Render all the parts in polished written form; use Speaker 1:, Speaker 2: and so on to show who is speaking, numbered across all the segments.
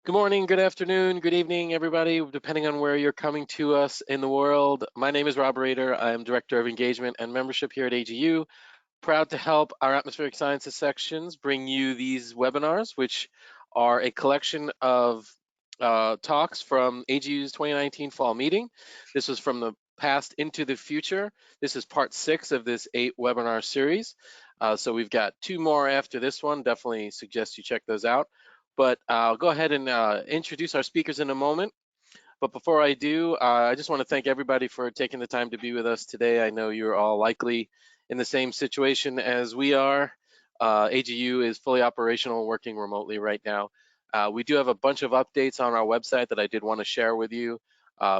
Speaker 1: Good morning, good afternoon, good evening, everybody, depending on where you're coming to us in the world. My name is Rob Rader. I am Director of Engagement and Membership here at AGU. Proud to help our Atmospheric Sciences sections bring you these webinars, which are a collection of talks from AGU's 2019 fall meeting. This was from the past into the future. This is part 6 of this 8-webinar series. So we've got 2 more after this one. Definitely suggest you check those out. But I'll go ahead and introduce our speakers in a moment. But before I do, I just want to thank everybody for taking the time to be with us today. I know you're all likely in the same situation as we are. AGU is fully operational, working remotely right now. We do have a bunch of updates on our website that I did want to share with you.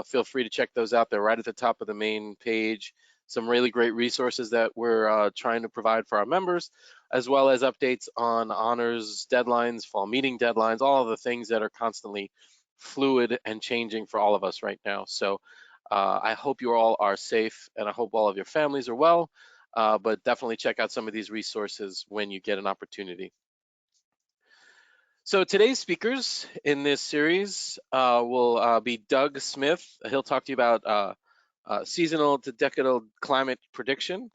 Speaker 1: Feel free to check those out. They're right at the top of the main page. Some really great resources that we're trying to provide for our members, as well as updates on honors deadlines, fall meeting deadlines, all of the things that are constantly fluid and changing for all of us right now. So I hope you all are safe, and I hope all of your families are well, but definitely check out some of these resources when you get an opportunity. So today's speakers in this series will be Doug Smith. He'll talk to you about seasonal to decadal climate prediction,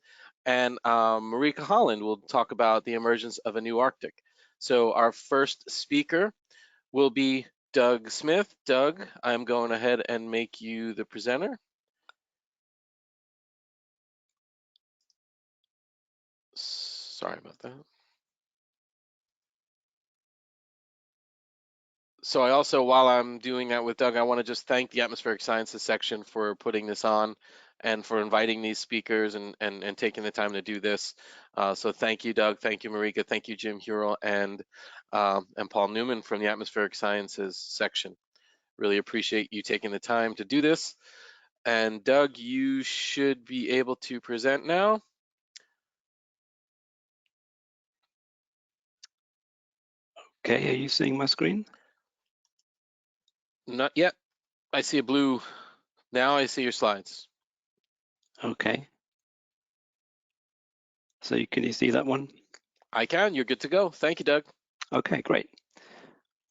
Speaker 1: and Marika Holland will talk about the emergence of a new Arctic. So our first speaker will be Doug Smith. Doug, I'm going ahead and make you the presenter. Sorry about that. So I also, while I'm doing that with Doug, I want to just thank the Atmospheric Sciences section for putting this on and for inviting these speakers and taking the time to do this. So thank you, Doug. Thank you, Marika. Thank you, Jim Hurel and Paul Newman from the Atmospheric Sciences section. Really appreciate you taking the time to do this. And Doug, you should be able to present now.
Speaker 2: Okay, are you seeing my screen?
Speaker 1: Not yet. I see a blue. Now I see your slides.
Speaker 2: Okay. So can you see that one?
Speaker 1: I can. You're good to go. Thank you, Doug.
Speaker 2: Okay, great.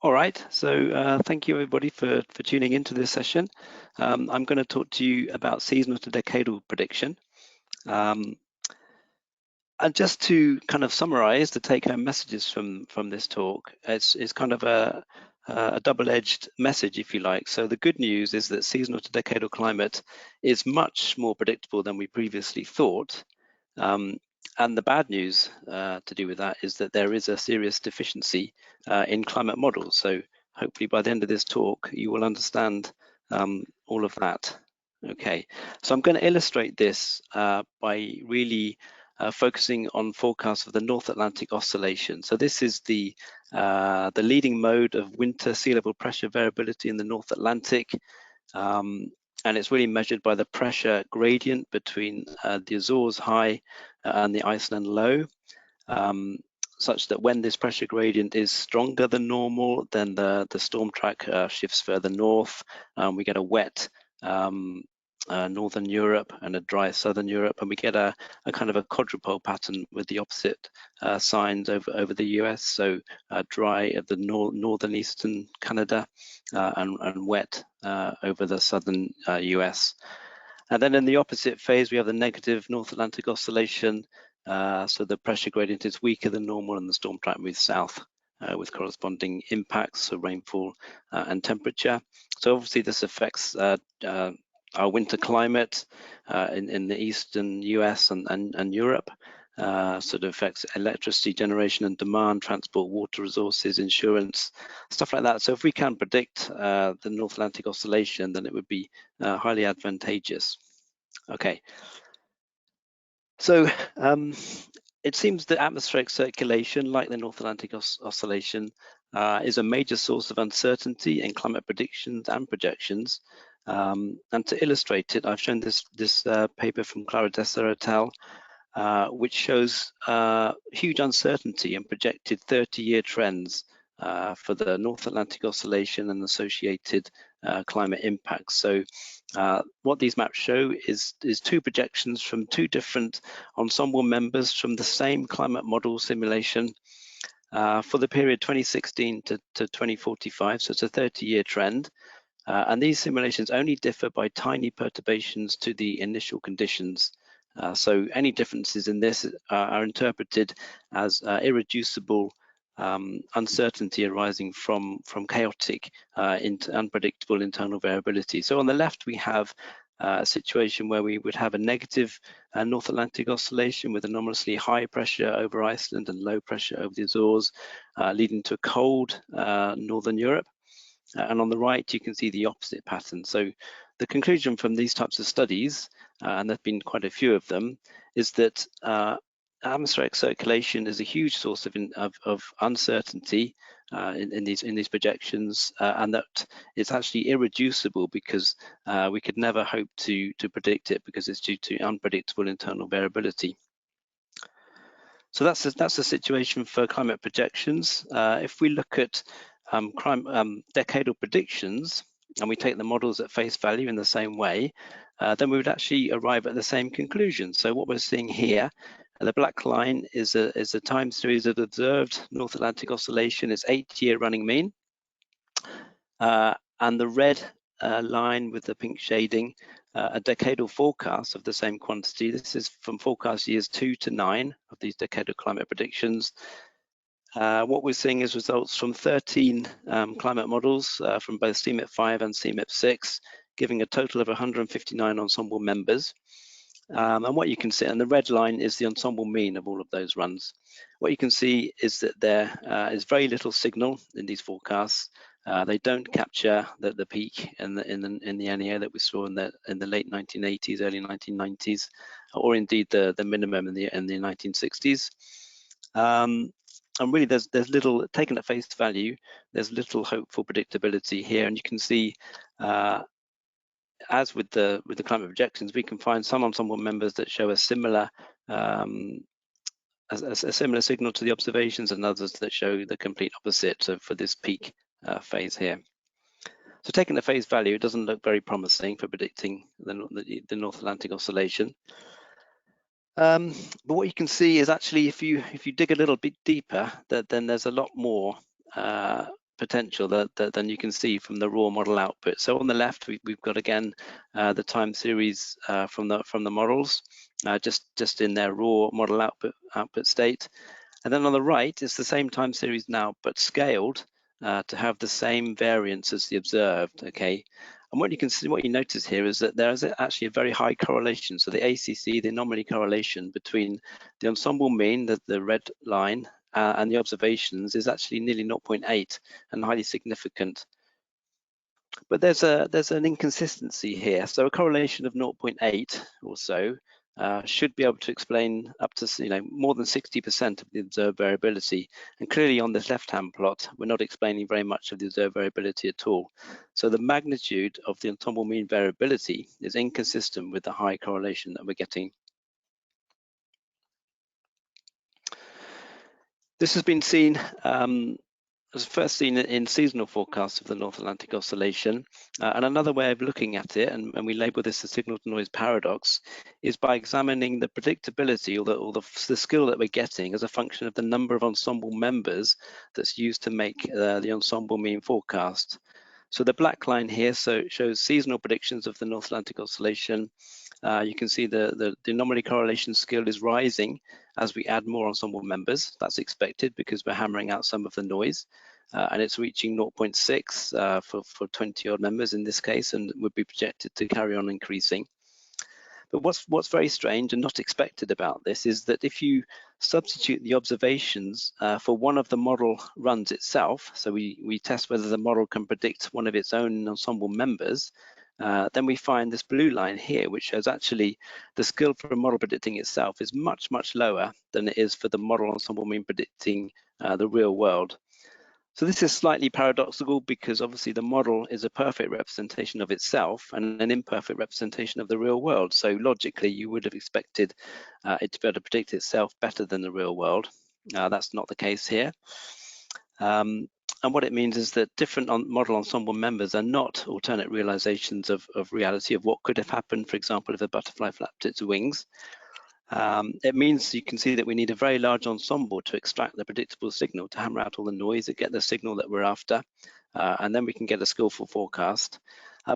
Speaker 2: All right, so thank you everybody for tuning into this session. I'm going to talk to you about seasonal to decadal prediction. And just to kind of summarize the take-home messages from this talk, it's kind of a double-edged message, if you like. So the good news is that seasonal to decadal climate is much more predictable than we previously thought. And the bad news to do with that is that there is a serious deficiency in climate models. So hopefully by the end of this talk, you will understand all of that. Okay, so I'm going to illustrate this by really focusing on forecasts of the North Atlantic Oscillation. So this is the leading mode of winter sea level pressure variability in the North Atlantic. And it's really measured by the pressure gradient between the Azores high and the Iceland low, such that when this pressure gradient is stronger than normal, then the storm track shifts further north. We get a wet Northern Europe and a dry Southern Europe, and we get a kind of a quadrupole pattern with the opposite signs over the US. So dry at the northern eastern Canada and wet over the southern US. And then in the opposite phase, we have the negative North Atlantic Oscillation. So the pressure gradient is weaker than normal and the storm track moves south with corresponding impacts, so rainfall and temperature. So obviously this affects our winter climate in the eastern US and Europe. So it affects electricity generation and demand, transport, water resources, insurance, stuff like that. So if we can predict the North Atlantic Oscillation, then it would be highly advantageous. Okay. So it seems that atmospheric circulation, like the North Atlantic Oscillation, is a major source of uncertainty in climate predictions and projections. And to illustrate it, I've shown this paper from Clara Dessler et al., which shows huge uncertainty in projected 30-year trends for the North Atlantic Oscillation and associated climate impacts. So what these maps show is 2 projections from 2 different ensemble members from the same climate model simulation. for the period 2016 to 2045, so it's a 30-year trend. And these simulations only differ by tiny perturbations to the initial conditions. So any differences in this are interpreted as irreducible uncertainty arising from chaotic, unpredictable internal variability. So on the left, we have a situation where we would have a negative North Atlantic oscillation with anomalously high pressure over Iceland and low pressure over the Azores, leading to a cold Northern Europe. And on the right, you can see the opposite pattern. So the conclusion from these types of studies, and there have been quite a few of them, is that atmospheric circulation is a huge source of uncertainty in these projections, and that it's actually irreducible because we could never hope to predict it because it's due to unpredictable internal variability. So that's the situation for climate projections. If we look at decadal predictions, and we take the models at face value in the same way, then we would actually arrive at the same conclusion. So what we're seeing here, the black line is a time series of observed North Atlantic oscillation. It's 8-year running mean, and the red line with the pink shading, a decadal forecast of the same quantity. This is from forecast years 2 to 9 of these decadal climate predictions. What we're seeing is results from 13 climate models from both CMIP5 and CMIP6, giving a total of 159 ensemble members. And what you can see, and the red line is the ensemble mean of all of those runs. What you can see is that there is very little signal in these forecasts. They don't capture the peak in the NEO that we saw in the late 1980s, early 1990s, or indeed the minimum in the 1960s. And really, there's little, taken at face value, there's little hope for predictability here. And you can see, as with the climate projections, we can find some ensemble members that show a similar similar signal to the observations, and others that show the complete opposite. So for this peak phase here. So taking at face value, it doesn't look very promising for predicting the North Atlantic oscillation. But what you can see is actually, if you dig a little bit deeper, then there's a lot more potential than you can see from the raw model output. So on the left, we've got again the time series from the models, just in their raw model output state, and then on the right it's the same time series now, but scaled to have the same variance as the observed. Okay. And what you can see, what you notice here is that there is actually a very high correlation. So the ACC, the anomaly correlation between the ensemble mean, the red line, and the observations is actually nearly 0.8 and highly significant. But there's an inconsistency here. So a correlation of 0.8 or so should be able to explain up to more than 60% of the observed variability. And clearly on this left-hand plot, we're not explaining very much of the observed variability at all. So the magnitude of the ensemble mean variability is inconsistent with the high correlation that we're getting. This has been seen was first seen in seasonal forecasts of the North Atlantic oscillation. And another way of looking at it, and we label this the signal-to-noise paradox, is by examining the predictability or the skill that we're getting as a function of the number of ensemble members that's used to make the ensemble mean forecast. So the black line here shows seasonal predictions of the North Atlantic oscillation. You can see the anomaly correlation skill is rising as we add more ensemble members. That's expected because we're hammering out some of the noise, and it's reaching 0.6 for 20 odd members in this case, and would be projected to carry on increasing. But what's very strange and not expected about this is that if you substitute the observations for one of the model runs itself, so we test whether the model can predict one of its own ensemble members, then we find this blue line here, which shows actually the skill for a model predicting itself is much, much lower than it is for the model ensemble mean predicting the real world. So this is slightly paradoxical because obviously the model is a perfect representation of itself and an imperfect representation of the real world. So logically, you would have expected it to be able to predict itself better than the real world. That's not the case here. And what it means is that different model ensemble members are not alternate realizations of reality of what could have happened, for example, if a butterfly flapped its wings. It means you can see that we need a very large ensemble to extract the predictable signal, to hammer out all the noise and get the signal that we're after, and then we can get a skillful forecast.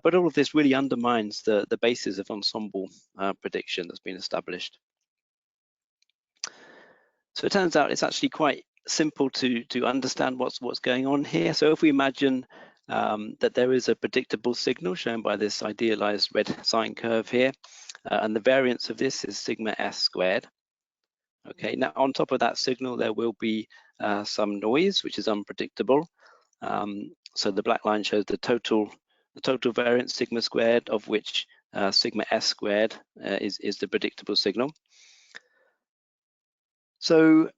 Speaker 2: But all of this really undermines the basis of ensemble prediction that's been established. So it turns out it's actually quite simple to understand what's going on here. So if we imagine that there is a predictable signal shown by this idealized red sine curve here, and the variance of this is sigma s squared. Okay, now on top of that signal there will be some noise which is unpredictable. So the black line shows the total variance sigma squared, of which sigma s squared is the predictable signal. So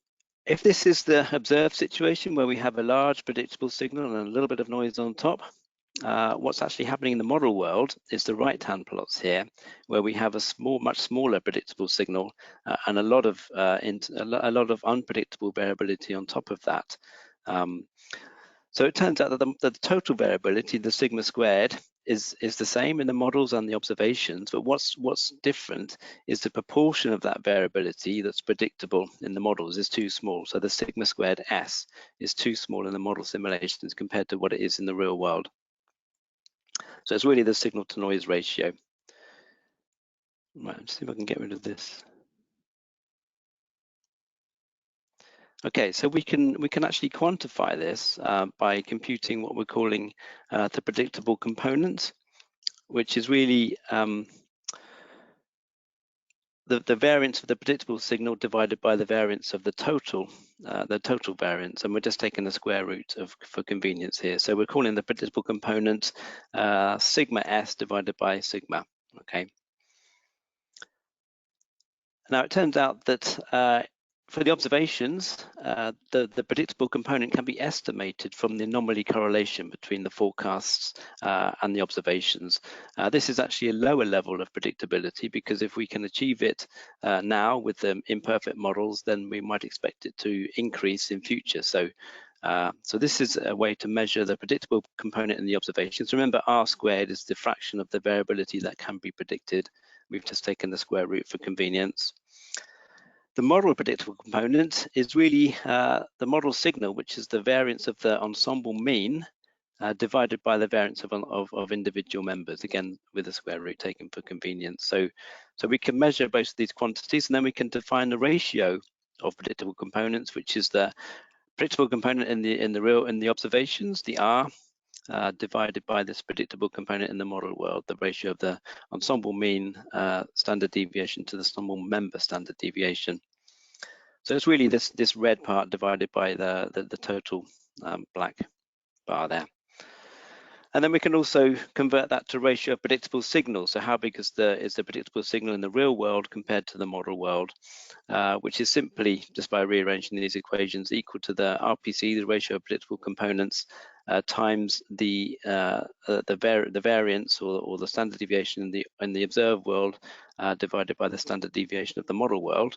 Speaker 2: if this is the observed situation where we have a large predictable signal and a little bit of noise on top, what's actually happening in the model world is the right-hand plots here, where we have a much smaller predictable signal and a lot of unpredictable variability on top of that. So it turns out that the total variability, the sigma squared, is the same in the models and the observations, but what's different is the proportion of that variability that's predictable in the models is too small. So the sigma squared s is too small in the model simulations compared to what it is in the real world. So it's really the signal to noise ratio. Right, let's see if I can get rid of this. Okay, so we can actually quantify this by computing what we're calling the predictable component, which is really the variance of the predictable signal divided by the variance of the total variance, and we're just taking the square root for convenience here. So we're calling the predictable component sigma s divided by sigma. Okay. Now it turns out that for the observations, the predictable component can be estimated from the anomaly correlation between the forecasts and the observations. This is actually a lower level of predictability, because if we can achieve it now with the imperfect models, then we might expect it to increase in future. So this is a way to measure the predictable component in the observations. Remember, r squared is the fraction of the variability that can be predicted. We've just taken the square root for convenience. The model predictable component is really the model signal, which is the variance of the ensemble mean divided by the variance of individual members, again with the square root taken for convenience. So we can measure both of these quantities, and then we can define the ratio of predictable components, which is the predictable component in the observations, the r, divided by this predictable component in the model world, the ratio of the ensemble mean standard deviation to the ensemble member standard deviation. So it's really this red part divided by the total black bar there. And then we can also convert that to ratio of predictable signals. So how big is the predictable signal in the real world compared to the model world, which is simply, just by rearranging these equations, equal to the RPC, the ratio of predictable components, times the variance or the standard deviation in the observed world divided by the standard deviation of the model world.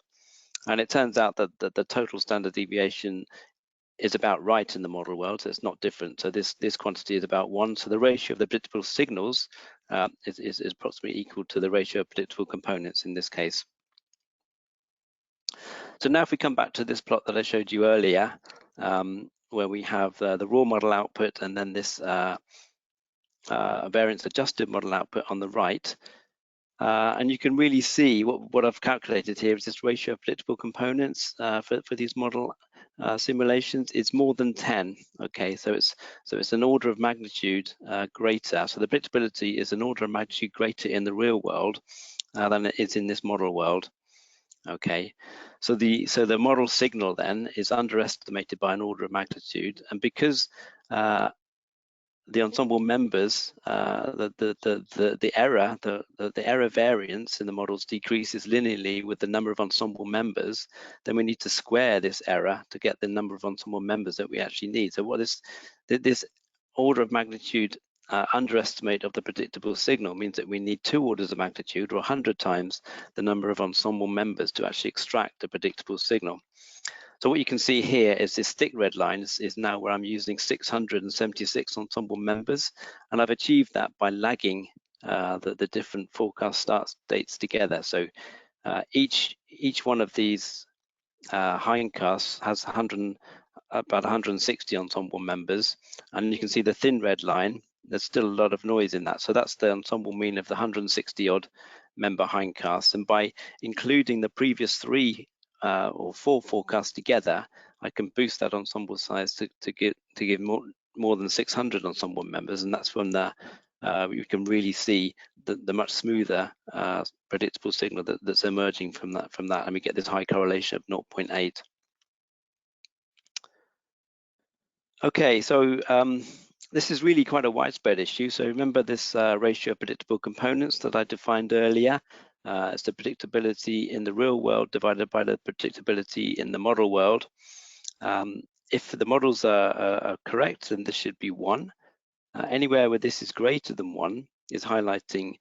Speaker 2: And it turns out that the total standard deviation is about right in the model world, so it's not different. So this quantity is about 1. So the ratio of the predictable signals is approximately equal to the ratio of predictable components in this case. So now if we come back to this plot that I showed you earlier, where we have the raw model output and then this variance adjusted model output on the right, and you can really see what I've calculated here is this ratio of predictable components for these model simulations. It's more than 10. Okay, so it's an order of magnitude greater. So the predictability is an order of magnitude greater in the real world than it is in this model world. Okay, so the model signal then is underestimated by an order of magnitude, and because the ensemble members, the error variance in the models decreases linearly with the number of ensemble members, then we need to square this error to get the number of ensemble members that we actually need. So what is this order of magnitude underestimate of the predictable signal means that we need 2 orders of magnitude, or 100 times the number of ensemble members to actually extract a predictable signal. So what you can see here is this thick red line is now where I'm using 676 ensemble members, and I've achieved that by lagging the different forecast start dates together. So Each one of these hindcasts has about 160 ensemble members, and you can see the thin red line. There's still a lot of noise in that, so that's the ensemble mean of the 160 odd member hindcasts. And by including the previous 3 or 4 forecasts together, I can boost that ensemble size to give more than 600 ensemble members, and that's when you can really see the much smoother predictable signal that's emerging from that, and we get this high correlation of 0.8. Okay, so this is really quite a widespread issue. So remember this ratio of predictable components that I defined earlier. It's the predictability in the real world divided by the predictability in the model world. If the models are correct, then this should be 1. Anywhere where this is greater than 1 is highlighting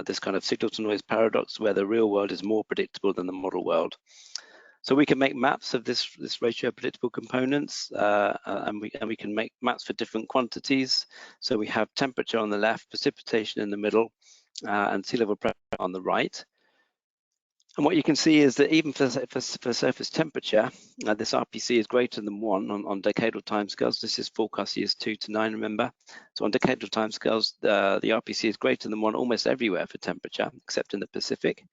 Speaker 2: this kind of signal to noise paradox, where the real world is more predictable than the model world. So we can make maps of this ratio of predictable components, and we can make maps for different quantities. So we have temperature on the left, precipitation in the middle, and sea level pressure on the right. And what you can see is that even for surface temperature, this RPC is greater than 1 on decadal timescales. This is forecast years 2 to 9, remember. So on decadal timescales, the RPC is greater than 1 almost everywhere for temperature, except in the Pacific.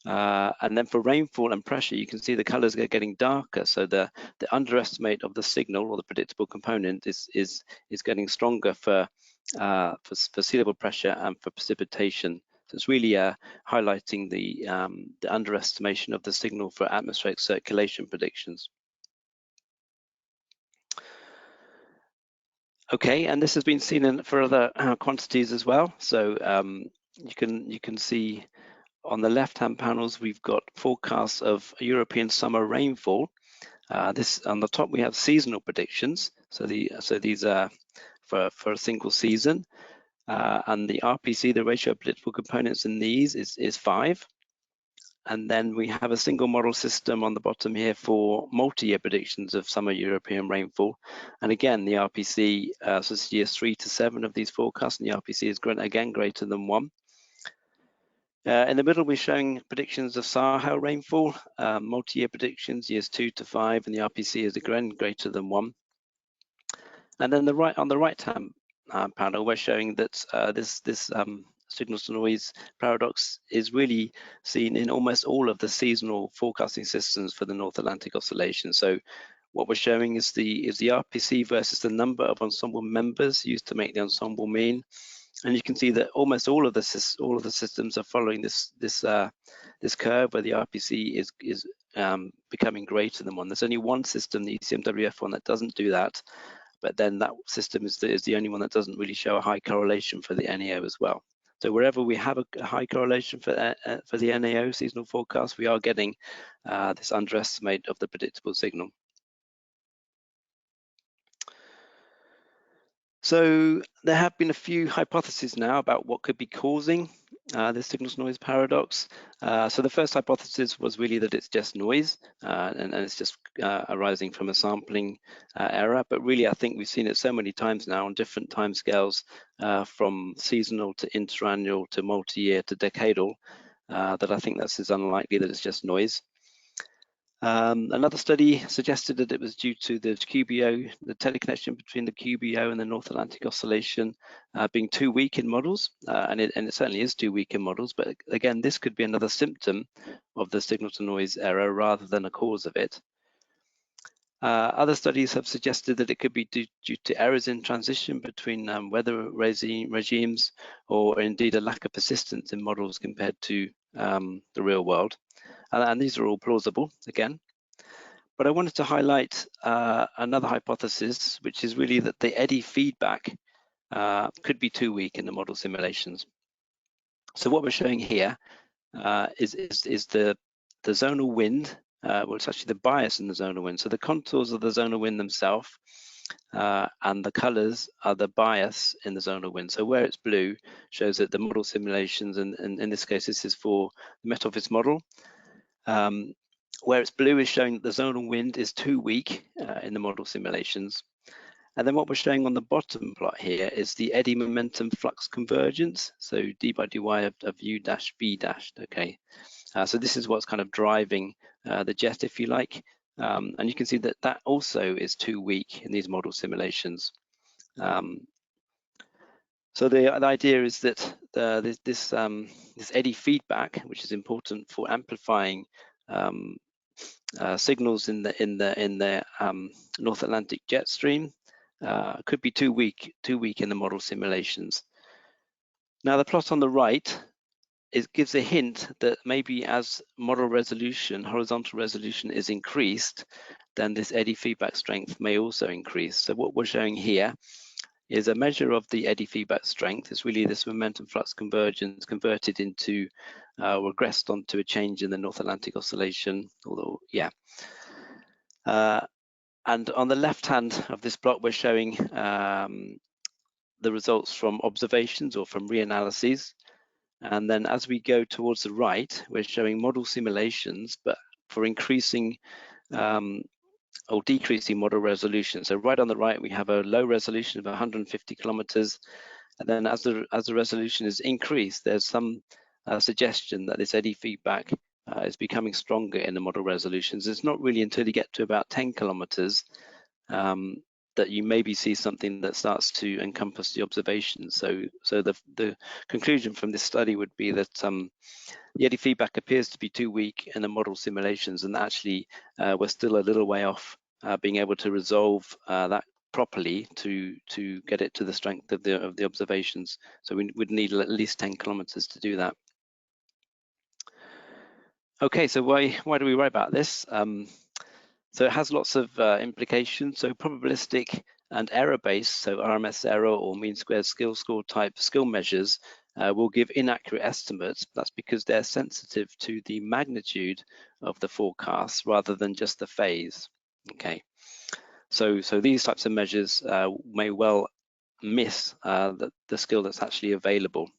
Speaker 2: And then for rainfall and pressure, you can see the colors are getting darker. So the underestimate of the signal, or the predictable component, is getting stronger for sea level pressure and for precipitation. So it's really highlighting the underestimation of the signal for atmospheric circulation predictions. Okay, and this has been seen for other quantities as well. So you can see on the left-hand panels, we've got forecasts of European summer rainfall. This on the top, we have seasonal predictions. So these are for a single season. And the RPC, the ratio of predictable components in these is 5. And then we have a single model system on the bottom here for multi-year predictions of summer European rainfall. And again, the RPC, so it's years 3 to 7 of these forecasts, and the RPC is again greater than 1. In the middle, we're showing predictions of Sahel rainfall, multi-year predictions, years 2 to 5, and the RPC is again greater than 1. And then on the right-hand panel, we're showing that this signal to noise paradox is really seen in almost all of the seasonal forecasting systems for the North Atlantic Oscillation. So what we're showing is the RPC versus the number of ensemble members used to make the ensemble mean. And you can see that almost all of the systems are following this curve where the RPC is becoming greater than 1. There's only one system, the ECMWF one, that doesn't do that, but then that system is the only one that doesn't really show a high correlation for the NAO as well. So wherever we have a high correlation for the NAO seasonal forecast, we are getting this underestimate of the predictable signal. So there have been a few hypotheses now about what could be causing this signal to noise paradox. So the first hypothesis was really that it's just noise and it's just arising from a sampling error. But really, I think we've seen it so many times now on different timescales, from seasonal to interannual to multi-year to decadal, that I think that's as unlikely that it's just noise. Another study suggested that it was due to the QBO, the teleconnection between the QBO and the North Atlantic Oscillation being too weak in models, and it certainly is too weak in models, but again, this could be another symptom of the signal to noise error rather than a cause of it. Other studies have suggested that it could be due to errors in transition between weather regimes, or indeed a lack of persistence in models compared to the real world. And these are all plausible again. But I wanted to highlight another hypothesis, which is really that the Eddy feedback could be too weak in the model simulations. So what we're showing here is the zonal wind. Well, it's actually the bias in the zonal wind. So the contours of the zonal wind themselves and the colors are the bias in the zonal wind. So where it's blue shows that the model simulations, and in this case, this is for the Met Office model. Where it's blue is showing that the zonal wind is too weak in the model simulations. And then what we're showing on the bottom plot here is the Eddy momentum flux convergence, so d by dy of u dash b dashed, okay. So this is what's kind of driving the jet, if you like. And you can see that that also is too weak in these model simulations. So the idea is that this eddy feedback, which is important for amplifying signals in the North Atlantic jet stream, could be too weak in the model simulations. Now the plot on the right, it gives a hint that maybe as model resolution, horizontal resolution is increased, then this eddy feedback strength may also increase. So what we're showing here is a measure of the eddy feedback strength. It's really this momentum flux convergence converted into, regressed onto a change in the North Atlantic oscillation, although, yeah. And on the left hand of this plot, we're showing the results from observations or from reanalyses. And then as we go towards the right, we're showing model simulations, but for increasing or decreasing model resolution. So right on the right, we have a low resolution of 150 kilometers. And then as the resolution is increased, there's some suggestion that this eddy feedback is becoming stronger in the model resolutions. It's not really until you get to about 10 kilometers that you maybe see something that starts to encompass the observations. So the conclusion from this study would be that the eddy feedback appears to be too weak in the model simulations, and actually we're still a little way off being able to resolve that properly to get it to the strength of the observations. So we would need at least 10 kilometers to do that. Okay, so why do we worry about this? So it has lots of implications. So probabilistic and error-based, so RMS error or mean squared skill score type skill measures will give inaccurate estimates. That's because they're sensitive to the magnitude of the forecast rather than just the phase. Okay, so these types of measures may well miss the skill that's actually available.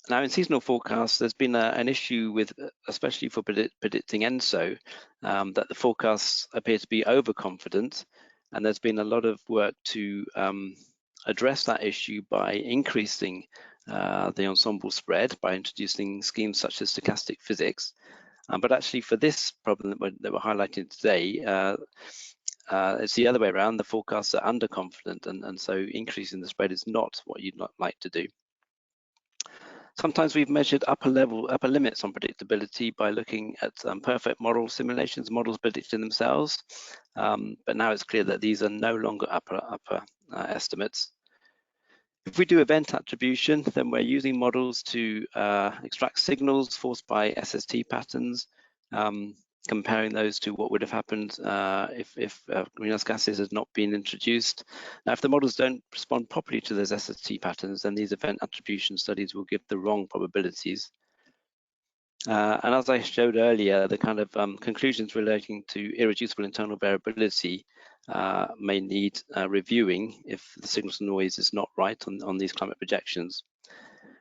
Speaker 2: Now, in seasonal forecasts, there's been an issue with, especially for predicting ENSO, that the forecasts appear to be overconfident, and there's been a lot of work to address that issue by increasing the ensemble spread by introducing schemes such as stochastic physics. But actually, for this problem that we're highlighting today, it's the other way around. The forecasts are underconfident, and so increasing the spread is not what you'd like to do. Sometimes we've measured upper limits on predictability by looking at perfect model simulations, models predicting themselves. But now it's clear that these are no longer upper estimates. If we do event attribution, then we're using models to extract signals forced by SST patterns, comparing those to what would have happened if greenhouse gases had not been introduced. Now, if the models don't respond properly to those SST patterns, then these event attribution studies will give the wrong probabilities. And as I showed earlier, the kind of conclusions relating to irreducible internal variability may need reviewing if the signal to noise is not right on these climate projections.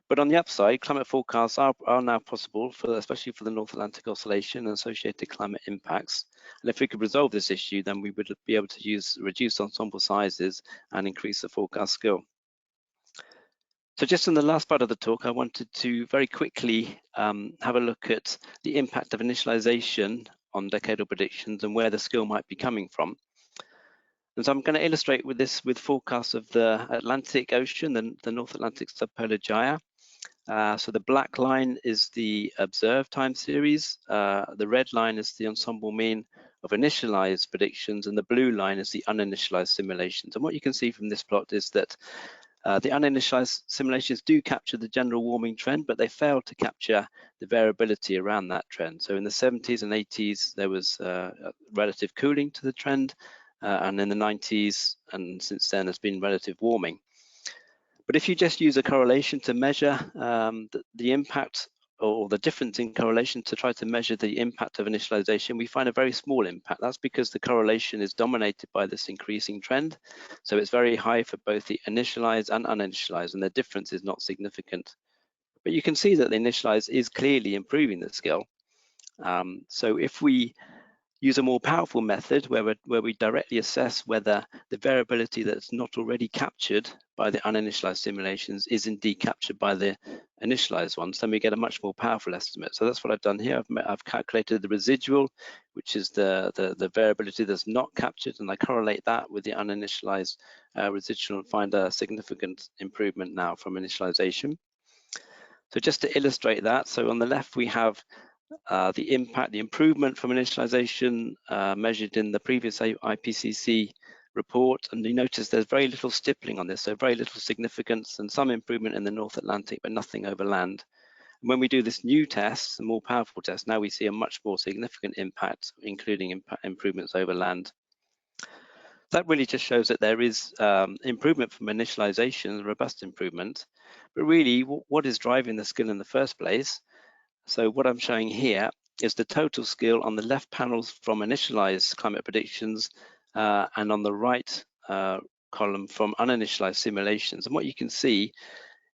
Speaker 2: But on the upside, climate forecasts are now possible, especially for the North Atlantic Oscillation and associated climate impacts. And if we could resolve this issue, then we would be able to reduce ensemble sizes and increase the forecast skill. So just in the last part of the talk, I wanted to very quickly have a look at the impact of initialisation on decadal predictions and where the skill might be coming from. And so I'm going to illustrate with this with forecasts of the Atlantic Ocean, the North Atlantic subpolar gyre. So the black line is the observed time series, the red line is the ensemble mean of initialized predictions, and the blue line is the uninitialized simulations. And what you can see from this plot is that the uninitialized simulations do capture the general warming trend, but they fail to capture the variability around that trend. So in the 70s and 80s, there was relative cooling to the trend, and in the 90s and since then, there's been relative warming. But if you just use a correlation to measure the impact or the difference in correlation to try to measure the impact of initialization, we find a very small impact. That's because the correlation is dominated by this increasing trend. So it's very high for both the initialized and uninitialized, and the difference is not significant. But you can see that the initialized is clearly improving the skill. So if we use a more powerful method where we directly assess whether the variability that's not already captured by the uninitialized simulations is indeed captured by the initialized ones, then we get a much more powerful estimate. So that's what I've done here. I've calculated the residual, which is the variability that's not captured, and I correlate that with the uninitialized residual and find a significant improvement now from initialization. So just to illustrate that, so on the left we have the improvement from initialization measured in the previous IPCC report, and you notice there's very little stippling on this, so very little significance and some improvement in the North Atlantic, but nothing over land. And when we do this new test, a more powerful test, now we see a much more significant impact, including improvements over land. That really just shows that there is improvement from initialization, robust improvement, but really what is driving the skill in the first place? So what I'm showing here is the total skill on the left panels from initialized climate predictions and on the right column from uninitialized simulations. And what you can see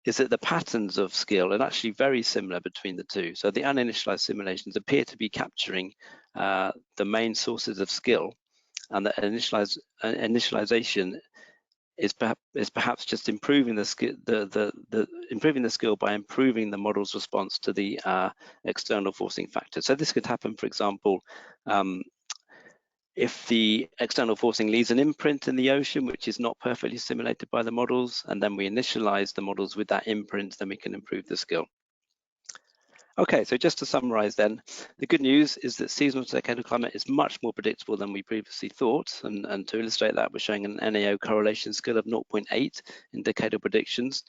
Speaker 2: is that the patterns of skill are actually very similar between the two. So the uninitialized simulations appear to be capturing the main sources of skill, and the initialization is perhaps just improving the skill, improving the skill by improving the model's response to the external forcing factors. So this could happen, for example, if the external forcing leaves an imprint in the ocean, which is not perfectly simulated by the models, and then we initialize the models with that imprint, then we can improve the skill. Okay, so just to summarize then, the good news is that seasonal to decadal climate is much more predictable than we previously thought. And to illustrate that, we're showing an NAO correlation skill of 0.8 in decadal predictions.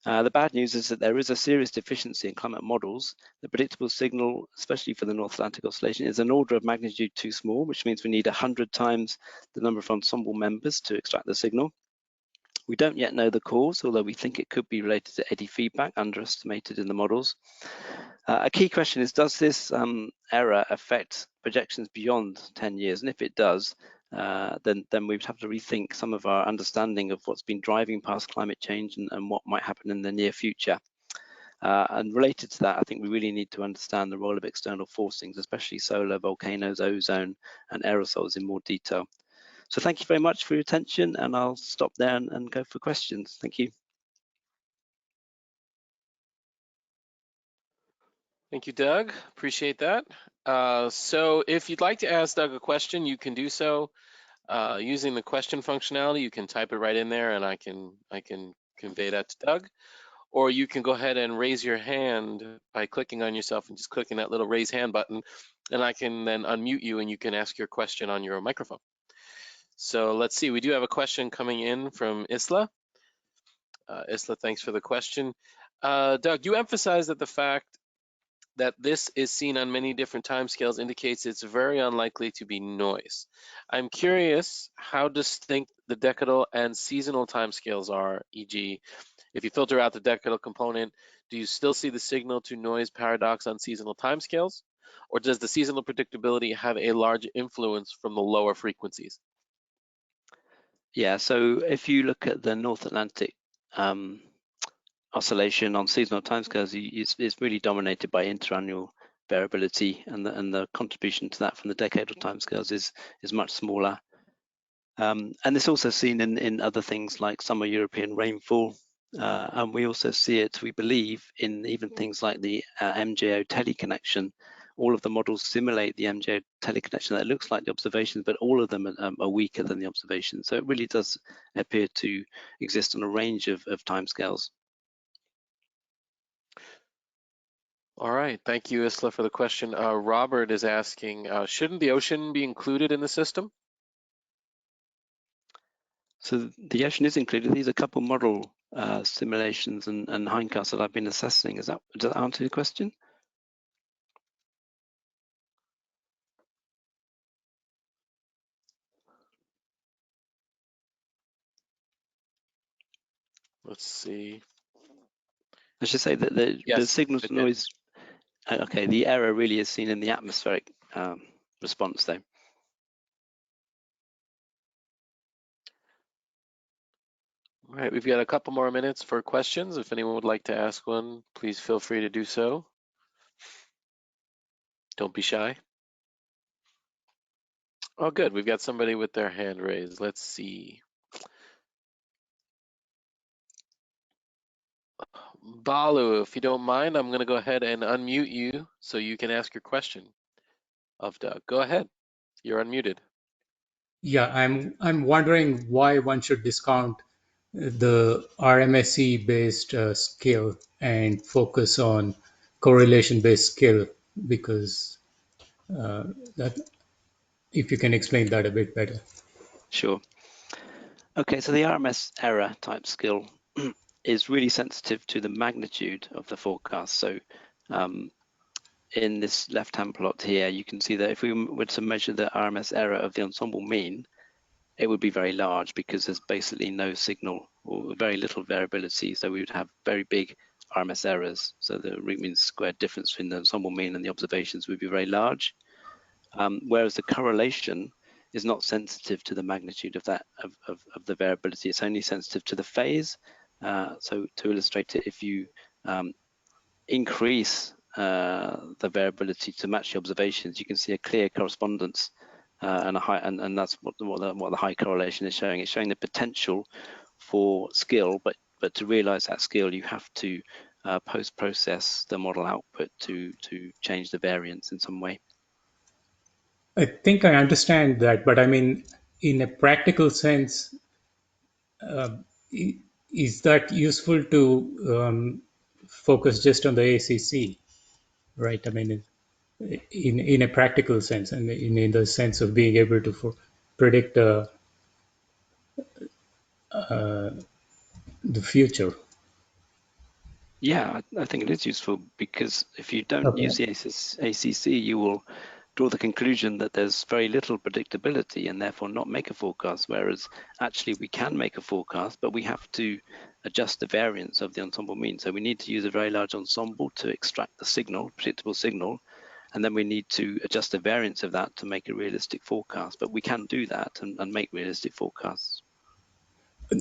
Speaker 2: The bad news is that there is a serious deficiency in climate models. The predictable signal, especially for the North Atlantic Oscillation, is an order of magnitude too small, which means we need 100 times the number of ensemble members to extract the signal. We don't yet know the cause, although we think it could be related to eddy feedback, underestimated in the models. A key question is, does this error affect projections beyond 10 years? And if it does, then we would have to rethink some of our understanding of what's been driving past climate change and what might happen in the near future. And related to that, I think we really need to understand the role of external forcings, especially solar, volcanoes, ozone, and aerosols in more detail. So thank you very much for your attention, and I'll stop there and go for questions. Thank you.
Speaker 1: Thank you, Doug. Appreciate that. So if you'd like to ask Doug a question, you can do so using the question functionality. You can type it right in there, and I can convey that to Doug. Or you can go ahead and raise your hand by clicking on yourself and just clicking that little raise hand button, and I can then unmute you and you can ask your question on your microphone. So let's see, we do have a question coming in from Isla. Isla, thanks for the question. Doug, you emphasized that the fact that this is seen on many different timescales indicates it's very unlikely to be noise. I'm curious how distinct the decadal and seasonal timescales are, e.g., if you filter out the decadal component, do you still see the signal to noise paradox on seasonal timescales? Or does the seasonal predictability have a large influence from the lower frequencies?
Speaker 2: Yeah, so if you look at the North Atlantic oscillation on seasonal timescales, it's really dominated by interannual variability, and the contribution to that from the decadal timescales is much smaller. And it's also seen in other things like summer European rainfall, and we also see it, we believe, in even things like the MJO teleconnection. All of the models simulate the MJO teleconnection that looks like the observations, but all of them are weaker than the observations. So it really does appear to exist on a range of timescales.
Speaker 1: All right, thank you, Isla, for the question. Robert is asking, shouldn't the ocean be included in the system?
Speaker 2: So the ocean is included. These are a couple model simulations and hindcasts that I've been assessing. Does that answer your question?
Speaker 1: Let's see.
Speaker 2: I should say that the signal to noise, okay, the error really is seen in the atmospheric response though.
Speaker 1: All right, we've got a couple more minutes for questions. If anyone would like to ask one, please feel free to do so. Don't be shy. Oh, good. We've got somebody with their hand raised. Let's see. Balu, if you don't mind, I'm going to go ahead and unmute you so you can ask your question of Doug. Go ahead. You're unmuted.
Speaker 3: Yeah, I'm wondering why one should discount the RMSE based skill and focus on correlation based skill, because that, if you can explain that a bit better.
Speaker 2: Sure. Okay, so the RMS error type skill is really sensitive to the magnitude of the forecast. So in this left-hand plot here, you can see that if we were to measure the RMS error of the ensemble mean, it would be very large because there's basically no signal or very little variability. So we would have very big RMS errors. So the root mean squared difference between the ensemble mean and the observations would be very large. Whereas the correlation is not sensitive to the magnitude of that of the variability. It's only sensitive to the phase. So to illustrate it, if you increase the variability to match the observations, you can see a clear correspondence and a high, and that's what the high correlation is showing. It's showing the potential for skill, but to realize that skill, you have to post-process the model output to change the variance in some way.
Speaker 3: I think I understand that, but I mean, in a practical sense, is that useful to focus just on the ACC, right? I mean, in a practical sense, and in the sense of being able to predict the future.
Speaker 2: Yeah, I think it is useful because if you don't
Speaker 3: Okay.
Speaker 2: use the ACC, you will draw the conclusion that there's very little predictability and therefore not make a forecast, whereas actually we can make a forecast, but we have to adjust the variance of the ensemble mean. So we need to use a very large ensemble to extract the signal, predictable signal, and then we need to adjust the variance of that to make a realistic forecast. But we can do that and make realistic forecasts.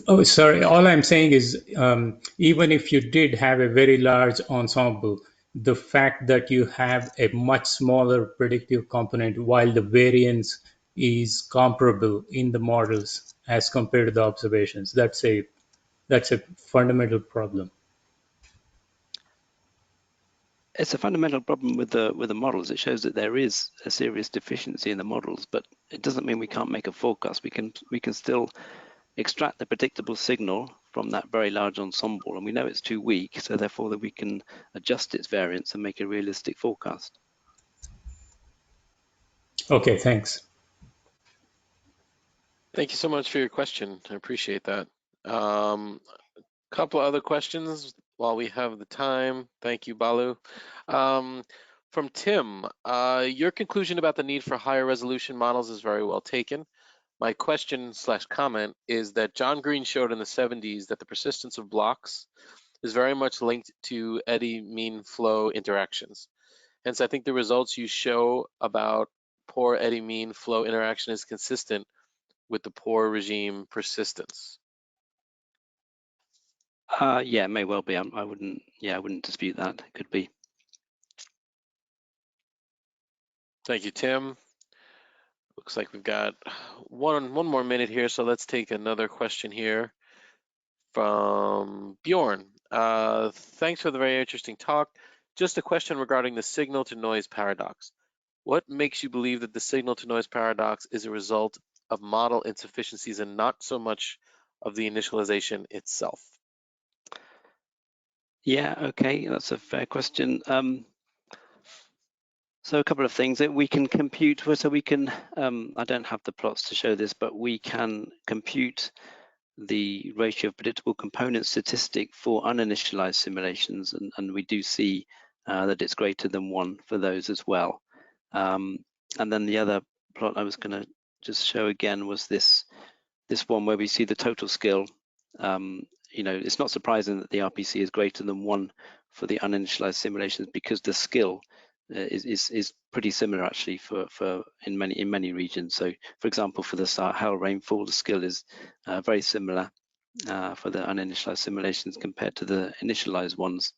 Speaker 3: Oh, sorry. All I'm saying is, even if you did have a very large ensemble, the fact that you have a much smaller predictive component while the variance is comparable in the models as compared to the observations, that's a fundamental problem.
Speaker 2: It's a fundamental problem with the models. It shows that there is a serious deficiency in the models, but it doesn't mean we can't make a forecast. We can still extract the predictable signal from that very large ensemble, and we know it's too weak, so therefore that we can adjust its variance and make a realistic forecast.
Speaker 3: Okay, thanks.
Speaker 1: Thank you so much for your question. I appreciate that. Couple of other questions while we have the time. Thank you, Balu. From Tim, your conclusion about the need for higher resolution models is very well taken. My question / comment is that John Green showed in the 70s that the persistence of blocks is very much linked to eddy mean flow interactions. Hence, I think the results you show about poor eddy mean flow interaction is consistent with the poor regime persistence.
Speaker 2: Yeah, it may well be. I wouldn't dispute that. It could be.
Speaker 1: Thank you, Tim. Looks like we've got one more minute here, so let's take another question here from Bjorn. Thanks for the very interesting talk. Just a question regarding the signal to noise paradox. What makes you believe that the signal to noise paradox is a result of model insufficiencies and not so much of the initialization itself?
Speaker 2: Yeah, okay, that's a fair question. So a couple of things that we can compute. So we can, I don't have the plots to show this, but we can compute the ratio of predictable component statistic for uninitialized simulations, and we do see that it's greater than 1 for those as well. And then the other plot I was going to just show again was this one where we see the total skill. You know, it's not surprising that the RPC is greater than 1 for the uninitialized simulations because the skill is pretty similar actually for in many regions. So, for example, for the Sahel rainfall, the skill is very similar for the uninitialized simulations compared to the initialized ones.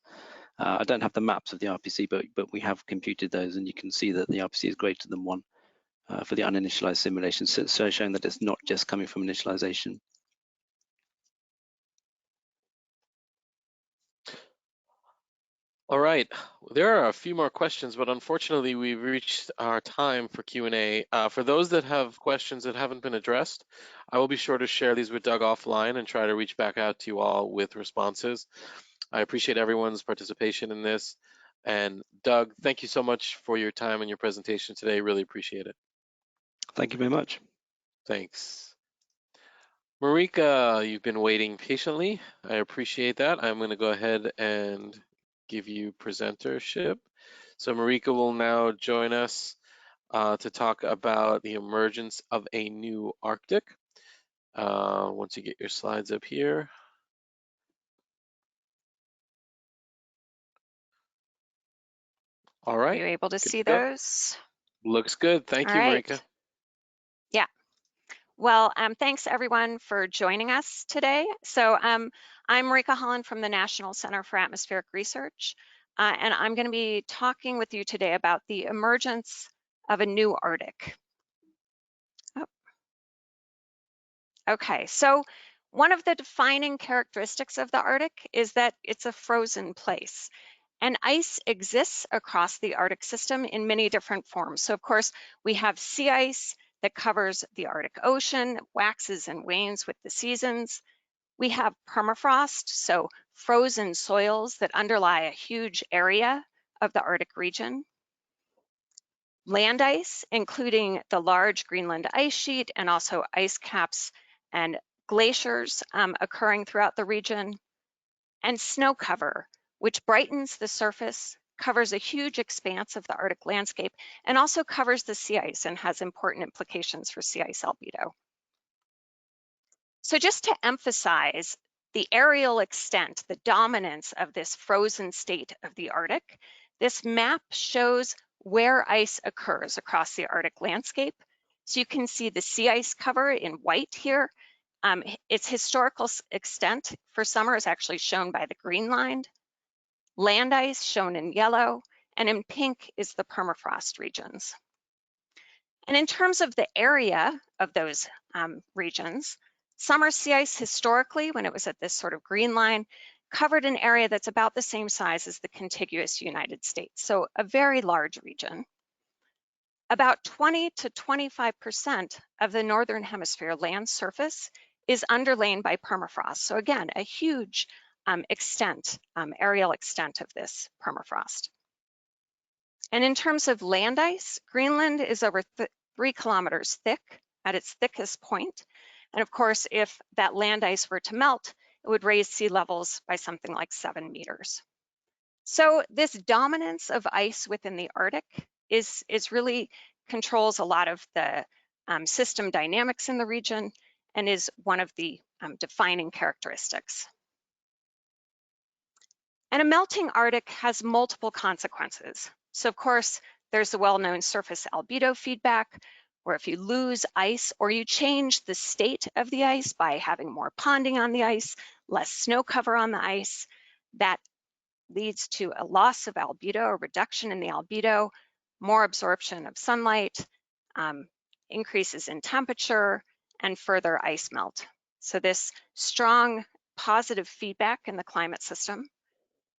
Speaker 2: I don't have the maps of the RPC, but we have computed those, and you can see that the RPC is greater than 1 for the uninitialized simulation, so showing that it's not just coming from initialization.
Speaker 1: All right, there are a few more questions, but unfortunately we've reached our time for Q&A. For those that have questions that haven't been addressed, I will be sure to share these with Doug offline and try to reach back out to you all with responses. I appreciate everyone's participation in this. And Doug, thank you so much for your time and your presentation today. Really appreciate it.
Speaker 2: Thank you very much.
Speaker 1: Thanks. Marika, you've been waiting patiently. I appreciate that. I'm going to go ahead and give you presentership. So Marika will now join us to talk about the emergence of a new Arctic. Once you get your slides up here. All right.
Speaker 4: Are you able to see those?
Speaker 1: Looks good. Thank you, Marika.
Speaker 4: Yeah. Well, thanks everyone for joining us today. So I'm Marika Holland from the National Center for Atmospheric Research, and I'm going to be talking with you today about the emergence of a new Arctic. Oh. Okay, so one of the defining characteristics of the Arctic is that it's a frozen place. And ice exists across the Arctic system in many different forms. So of course, we have sea ice that covers the Arctic Ocean, waxes and wanes with the seasons. We have permafrost, so frozen soils that underlie a huge area of the Arctic region. Land ice, including the large Greenland ice sheet and also ice caps and glaciers occurring throughout the region. And snow cover, which brightens the surface, covers a huge expanse of the Arctic landscape, and also covers the sea ice and has important implications for sea ice albedo. So just to emphasize the aerial extent, the dominance of this frozen state of the Arctic, this map shows where ice occurs across the Arctic landscape. So you can see the sea ice cover in white here. Its historical extent for summer is actually shown by the green line. Land ice shown in yellow, and in pink is the permafrost regions. And in terms of the area of those regions, summer sea ice historically, when it was at this sort of green line, covered an area that's about the same size as the contiguous United States, so a very large region. About 20 to 25% of the Northern Hemisphere land surface is underlain by permafrost. So again, a huge aerial extent of this permafrost. And in terms of land ice, Greenland is over 3 kilometers thick at its thickest point. And of course, if that land ice were to melt, it would raise sea levels by something like 7 meters. So this dominance of ice within the Arctic is really controls a lot of the system dynamics in the region and is one of the defining characteristics. And a melting Arctic has multiple consequences. So of course, there's the well-known surface albedo feedback, where if you lose ice or you change the state of the ice by having more ponding on the ice, less snow cover on the ice, that leads to a loss of albedo, a reduction in the albedo, more absorption of sunlight, increases in temperature, and further ice melt. So this strong positive feedback in the climate system.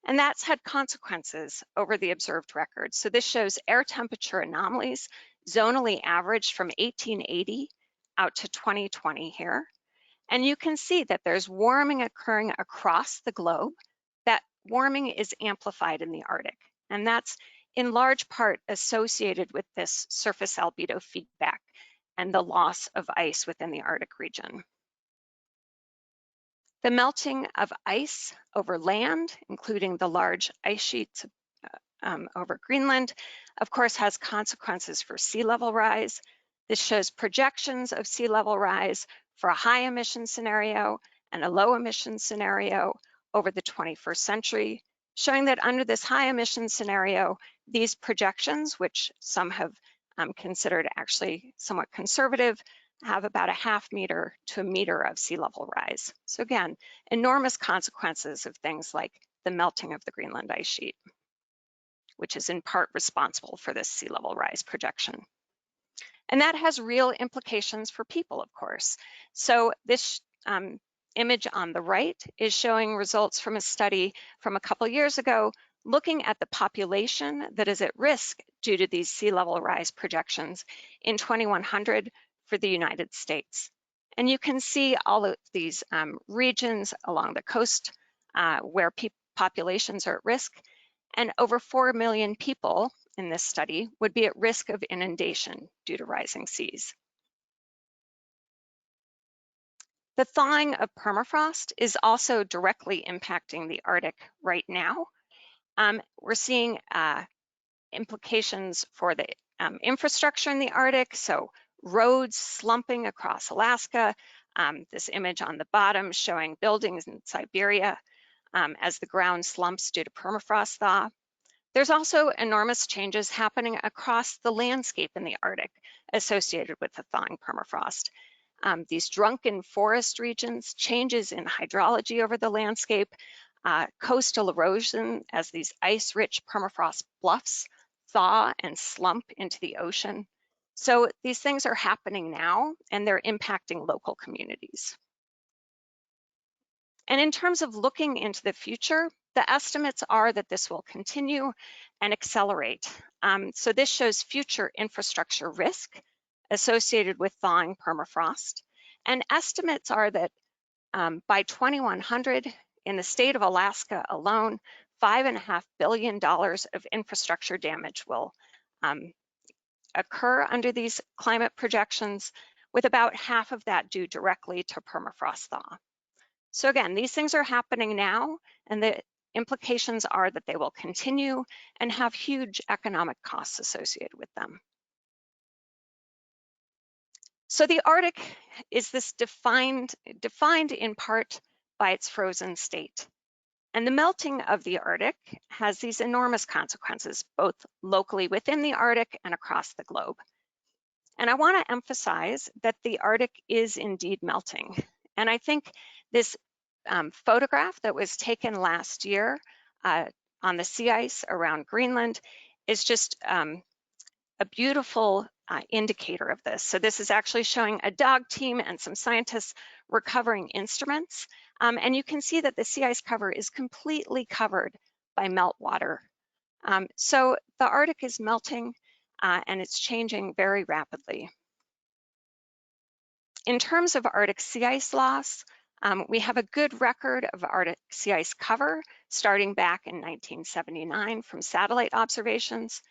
Speaker 4: And that's had consequences over the observed record. So this shows air temperature anomalies zonally averaged from 1880 out to 2020 here. And you can see that there's warming occurring across the globe. That warming is amplified in the Arctic. And that's in large part associated with this surface albedo feedback and the loss of ice within the Arctic region. The melting of ice over land, including the large ice sheets over Greenland, of course, has consequences for sea level rise. This shows projections of sea level rise for a high emission scenario and a low emission scenario over the 21st century, showing that under this high emission scenario, these projections, which some have considered actually somewhat conservative, have about a ½ meter to 1 meter of sea level rise. So again, enormous consequences of things like the melting of the Greenland ice sheet, which is in part responsible for this sea level rise projection. And that has real implications for people, of course. So this image on the right is showing results from a study from a couple years ago, looking at the population that is at risk due to these sea level rise projections in 2100 for the United States. And you can see all of these regions along the coast where populations are at risk, and over 4 million people in this study would be at risk of inundation due to rising seas. The thawing of permafrost is also directly impacting the Arctic right now. We're seeing implications for the infrastructure in the Arctic, so roads slumping across Alaska. This image on the bottom showing buildings in Siberia as the ground slumps due to permafrost thaw. There's also enormous changes happening across the landscape in the Arctic associated with the thawing permafrost. These drunken forest regions, changes in hydrology over the landscape, coastal erosion as these ice-rich permafrost bluffs thaw and slump into the ocean. So these things are happening now, and they're impacting local communities. And in terms of looking into the future, the estimates are that this will continue and accelerate. So this shows future infrastructure risk associated with thawing permafrost. And estimates are that by 2100, in the state of Alaska alone, $5.5 billion of infrastructure damage will occur under these climate projections, with about half of that due directly to permafrost thaw. So again, these things are happening now, and the implications are that they will continue and have huge economic costs associated with them. So the Arctic is this defined in part by its frozen state. And the melting of the Arctic has these enormous consequences, both locally within the Arctic and across the globe. And I want to emphasize that the Arctic is indeed melting. And I think this photograph that was taken last year on the sea ice around Greenland is just a beautiful indicator of this. So this is actually showing a dog team and some scientists recovering instruments. And you can see that the sea ice cover is completely covered by meltwater. So the Arctic is melting and it's changing very rapidly. In terms of Arctic sea ice loss, we have a good record of Arctic sea ice cover starting back in 1979 from satellite observations.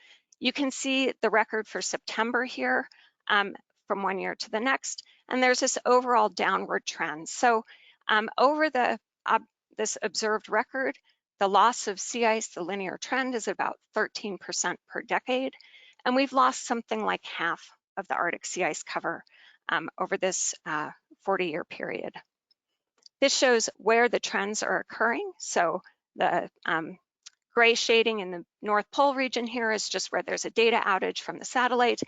Speaker 4: You can see the record for September here from one year to the next, and there's this overall downward trend. So over this observed record, the loss of sea ice, the linear trend, is about 13% per decade, and we've lost something like half of the Arctic sea ice cover over this 40-year period. This shows where the trends are occurring. So the gray shading in the North Pole region here is just where there's a data outage from the satellite,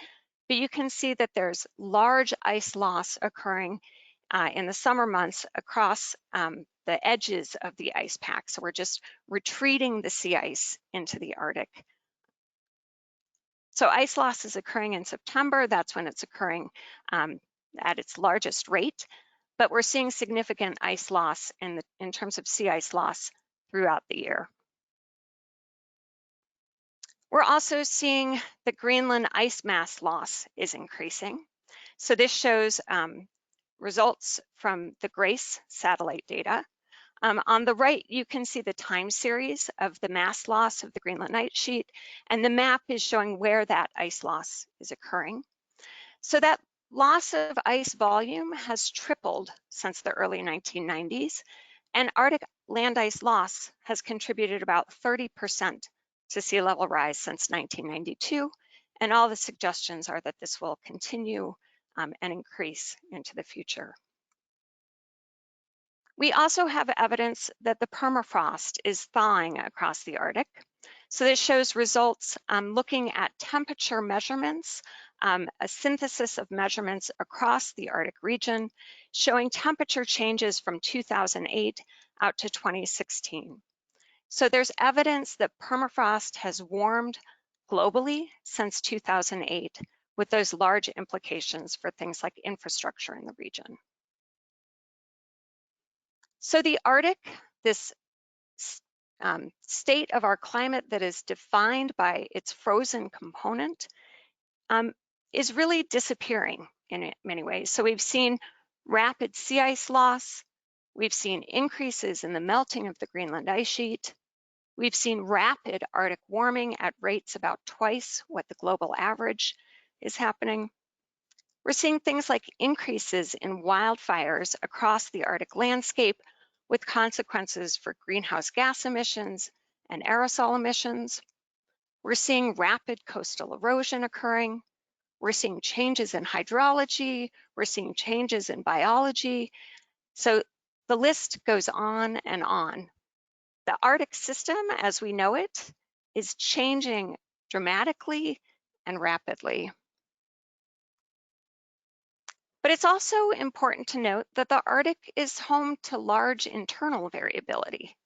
Speaker 4: but you can see that there's large ice loss occurring in the summer months across the edges of the ice pack. So we're just retreating the sea ice into the Arctic. So ice loss is occurring in September. That's when it's occurring at its largest rate, but we're seeing significant ice loss in terms of sea ice loss throughout the year. We're also seeing the Greenland ice mass loss is increasing. So this shows results from the GRACE satellite data. On the right, you can see the time series of the mass loss of the Greenland ice sheet, and the map is showing where that ice loss is occurring. So that loss of ice volume has tripled since the early 1990s, and Arctic land ice loss has contributed about 30% to sea level rise since 1992, and all the suggestions are that this will continue and increase into the future. We also have evidence that the permafrost is thawing across the Arctic. So this shows results looking at temperature measurements, a synthesis of measurements across the Arctic region, showing temperature changes from 2008 out to 2016. So there's evidence that permafrost has warmed globally since 2008, with those large implications for things like infrastructure in the region. So the Arctic, this state of our climate that is defined by its frozen component, is really disappearing in many ways. So we've seen rapid sea ice loss. We've seen increases in the melting of the Greenland ice sheet. We've seen rapid Arctic warming at rates about twice what the global average is happening. We're seeing things like increases in wildfires across the Arctic landscape with consequences for greenhouse gas emissions and aerosol emissions. We're seeing rapid coastal erosion occurring. We're seeing changes in hydrology. We're seeing changes in biology. So the list goes on and on. The Arctic system, as we know it, is changing dramatically and rapidly. But it's also important to note that the Arctic is home to large internal variability.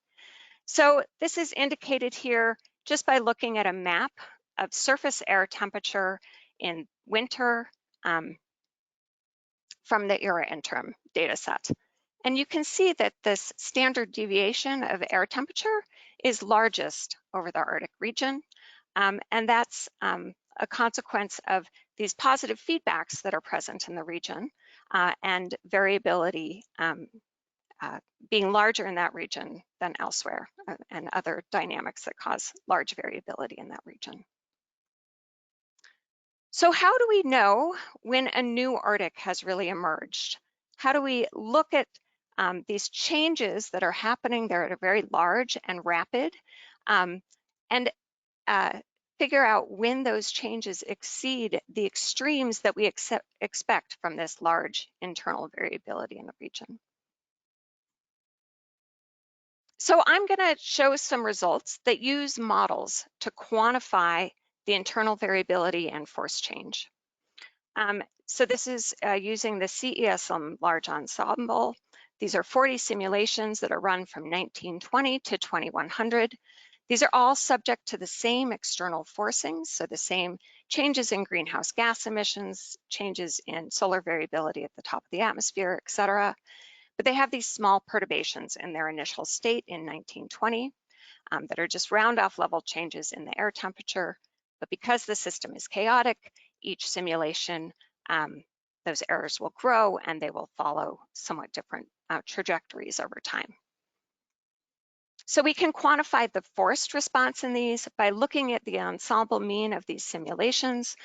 Speaker 4: So this is indicated here just by looking at a map of surface air temperature in winter from the ERA interim data set. And you can see that this standard deviation of air temperature is largest over the Arctic region. And that's a consequence of these positive feedbacks that are present in the region and variability being larger in that region than elsewhere, and other dynamics that cause large variability in that region. So how do we know when a new Arctic has really emerged? How do we look at these changes that are happening there that are very large and rapid, and figure out when those changes exceed the extremes that we expect from this large internal variability in the region? So I'm going to show some results that use models to quantify the internal variability and force change. So this is using the CESM large ensemble. These are 40 simulations that are run from 1920 to 2100. These are all subject to the same external forcings, so the same changes in greenhouse gas emissions, changes in solar variability at the top of the atmosphere, et cetera. But they have these small perturbations in their initial state in 1920 that are just round off level changes in the air temperature. But because the system is chaotic, each simulation, those errors will grow and they will follow somewhat different trajectories over time. So we can quantify the forced response in these by looking at the ensemble mean of these simulations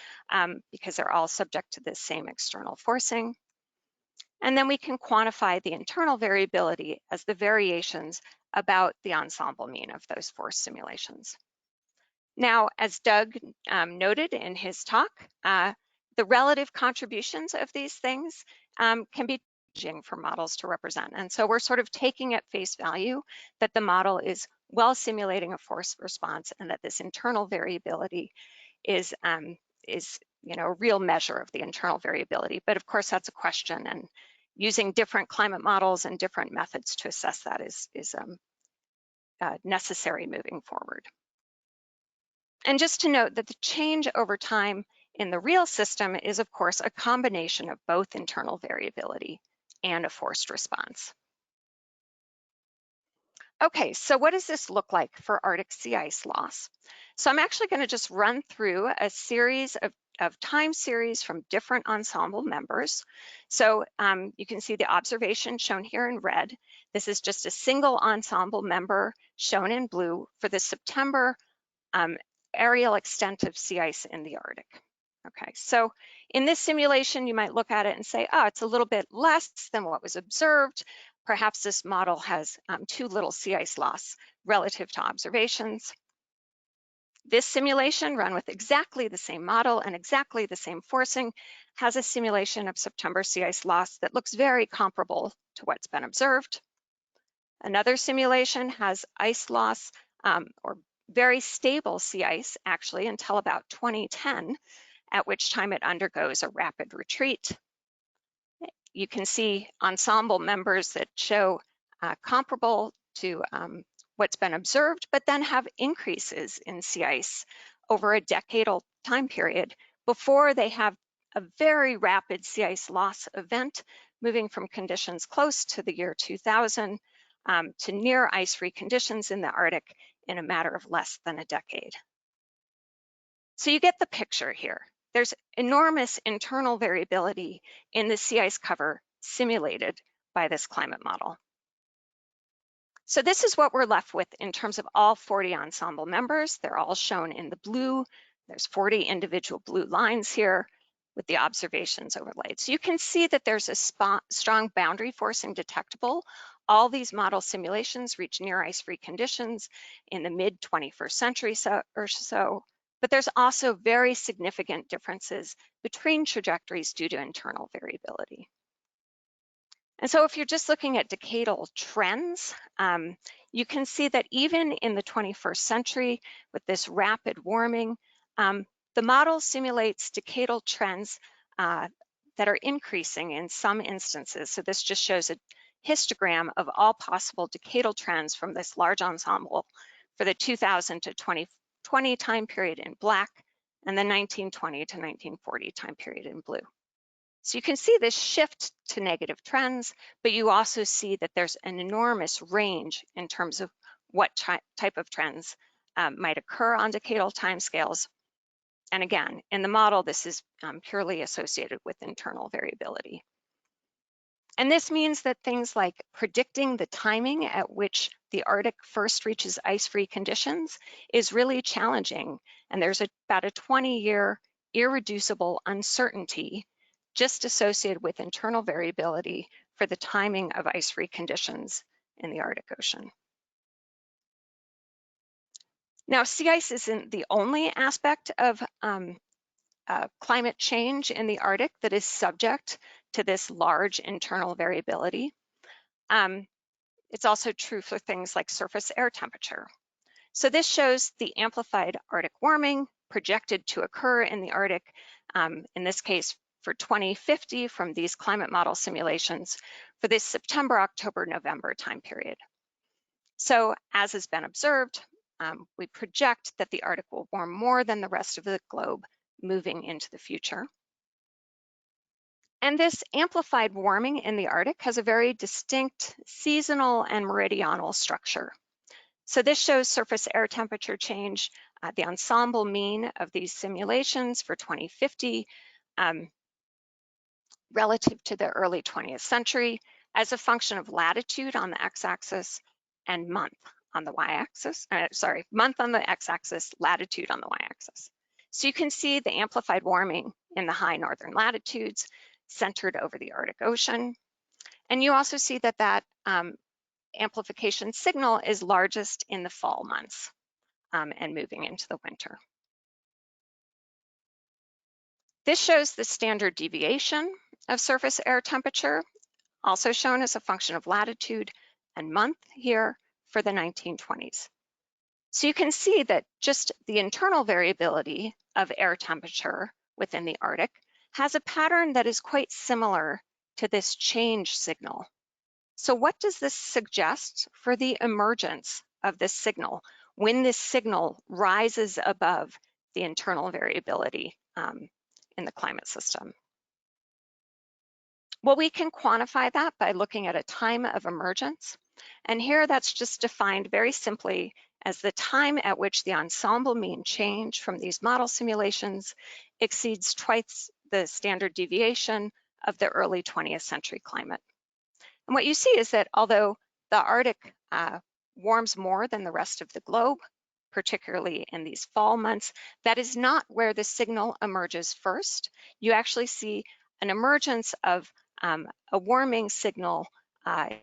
Speaker 4: because they're all subject to this same external forcing. And then we can quantify the internal variability as the variations about the ensemble mean of those forced simulations. Now, as Doug noted in his talk, the relative contributions of these things can be challenging for models to represent. And so we're sort of taking at face value that the model is well simulating a force response and that this internal variability is a real measure of the internal variability. But of course, that's a question, and using different climate models and different methods to assess that is necessary moving forward. And just to note that the change over time in the real system is, of course, a combination of both internal variability and a forced response. Okay, so what does this look like for Arctic sea ice loss? So I'm actually going to just run through a series of time series from different ensemble members. So you can see the observation shown here in red. This is just a single ensemble member shown in blue for the September areal extent of sea ice in the Arctic. Okay, so in this simulation, you might look at it and say, oh, it's a little bit less than what was observed. Perhaps this model has too little sea ice loss relative to observations. This simulation, run with exactly the same model and exactly the same forcing, has a simulation of September sea ice loss that looks very comparable to what's been observed. Another simulation has ice loss or very stable sea ice, actually, until about 2010, at which time it undergoes a rapid retreat. You can see ensemble members that show comparable to what's been observed, but then have increases in sea ice over a decadal time period before they have a very rapid sea ice loss event, moving from conditions close to the year 2000 to near ice-free conditions in the Arctic in a matter of less than a decade. So you get the picture here. There's enormous internal variability in the sea ice cover simulated by this climate model. So this is what we're left with in terms of all 40 ensemble members. They're all shown in the blue. There's 40 individual blue lines here with the observations overlaid. So you can see that there's a strong boundary forcing detectable. All these model simulations reach near ice-free conditions in the mid-21st century or so, but there's also very significant differences between trajectories due to internal variability. And so if you're just looking at decadal trends, you can see that even in the 21st century, with this rapid warming, the model simulates decadal trends that are increasing in some instances. So this just shows a histogram of all possible decadal trends from this large ensemble for the 2000 to 2020 time period in black, and the 1920 to 1940 time period in blue. So you can see this shift to negative trends, but you also see that there's an enormous range in terms of what type of trends might occur on decadal timescales. And again, in the model, this is purely associated with internal variability. And this means that things like predicting the timing at which the Arctic first reaches ice-free conditions is really challenging. And there's about a 20-year irreducible uncertainty just associated with internal variability for the timing of ice-free conditions in the Arctic Ocean. Now, sea ice isn't the only aspect of climate change in the Arctic that is subject to this large internal variability. It's also true for things like surface air temperature. So this shows the amplified Arctic warming projected to occur in the Arctic, in this case for 2050 from these climate model simulations for this September, October, November time period. So as has been observed, we project that the Arctic will warm more than the rest of the globe moving into the future. And this amplified warming in the Arctic has a very distinct seasonal and meridional structure. So this shows surface air temperature change, the ensemble mean of these simulations for 2050 relative to the early 20th century as a function of latitude on the x-axis and month on the y-axis, month on the x-axis, latitude on the y-axis. So you can see the amplified warming in the high northern latitudes centered over the Arctic Ocean. And you also see that that amplification signal is largest in the fall months and moving into the winter. This shows the standard deviation of surface air temperature, also shown as a function of latitude and month here for the 1920s. So you can see that just the internal variability of air temperature within the Arctic has a pattern that is quite similar to this change signal. So what does this suggest for the emergence of this signal when this signal rises above the internal variability in the climate system? Well, we can quantify that by looking at a time of emergence. And here that's just defined very simply as the time at which the ensemble mean change from these model simulations exceeds twice the standard deviation of the early 20th century climate. And what you see is that although the Arctic warms more than the rest of the globe, particularly in these fall months, that is not where the signal emerges first. You actually see an emergence of a warming signal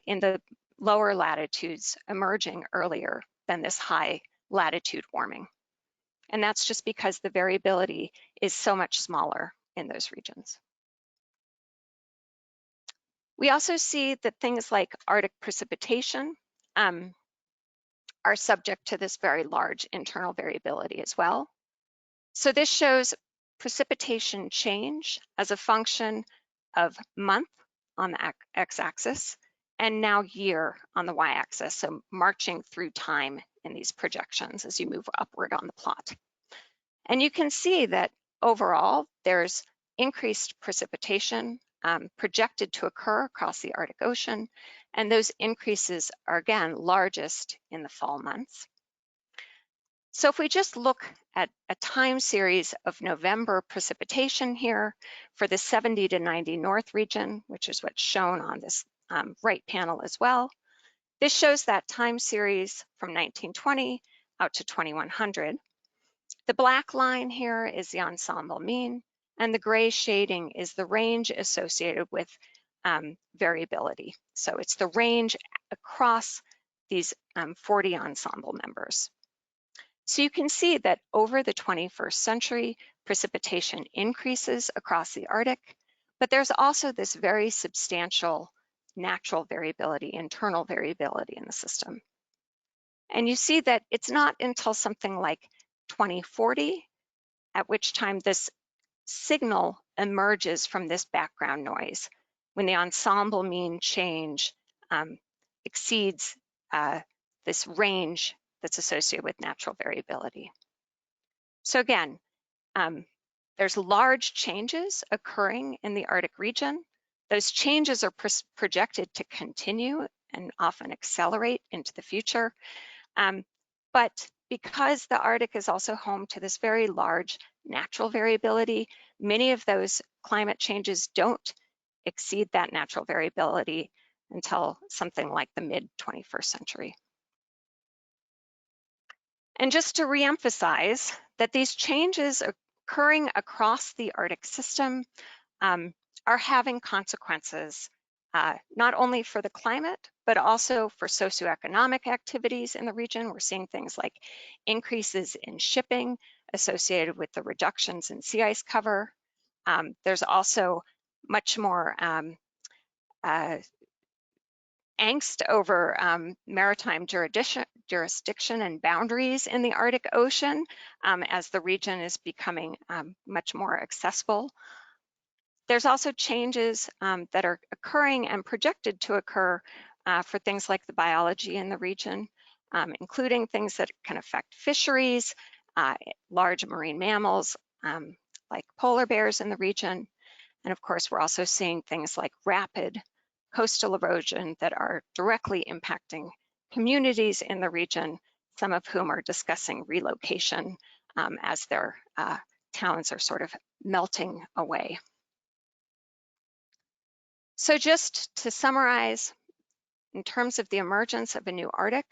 Speaker 4: in the lower latitudes emerging earlier than this high latitude warming. And that's just because the variability is so much smaller in those regions. We also see that things like Arctic precipitation are subject to this very large internal variability as well. So this shows precipitation change as a function of month on the x-axis and now year on the y-axis, so marching through time in these projections as you move upward on the plot. And you can see that overall, there's increased precipitation projected to occur across the Arctic Ocean, and those increases are again largest in the fall months. So if we just look at a time series of November precipitation here for the 70 to 90 north region, which is what's shown on this right panel as well, this shows that time series from 1920 out to 2100. The black line here is the ensemble mean, and the gray shading is the range associated with variability. So it's the range across these 40 ensemble members. So you can see that over the 21st century, precipitation increases across the Arctic, but there's also this very substantial natural variability, internal variability in the system. And you see that it's not until something like 2040, at which time this signal emerges from this background noise, when the ensemble mean change exceeds this range that's associated with natural variability. So again, there's large changes occurring in the Arctic region. Those changes are projected to continue and often accelerate into the future. But because the Arctic is also home to this very large natural variability, many of those climate changes don't exceed that natural variability until something like the mid-21st century. And just to reemphasize that these changes occurring across the Arctic system are having consequences not only for the climate, but also for socioeconomic activities in the region. We're seeing things like increases in shipping associated with the reductions in sea ice cover. There's also much more angst over maritime jurisdiction and boundaries in the Arctic Ocean as the region is becoming much more accessible. There's also changes that are occurring and projected to occur for things like the biology in the region, including things that can affect fisheries, large marine mammals like polar bears in the region. And of course, we're also seeing things like rapid coastal erosion that are directly impacting communities in the region, some of whom are discussing relocation as their towns are sort of melting away. So just to summarize, in terms of the emergence of a new Arctic,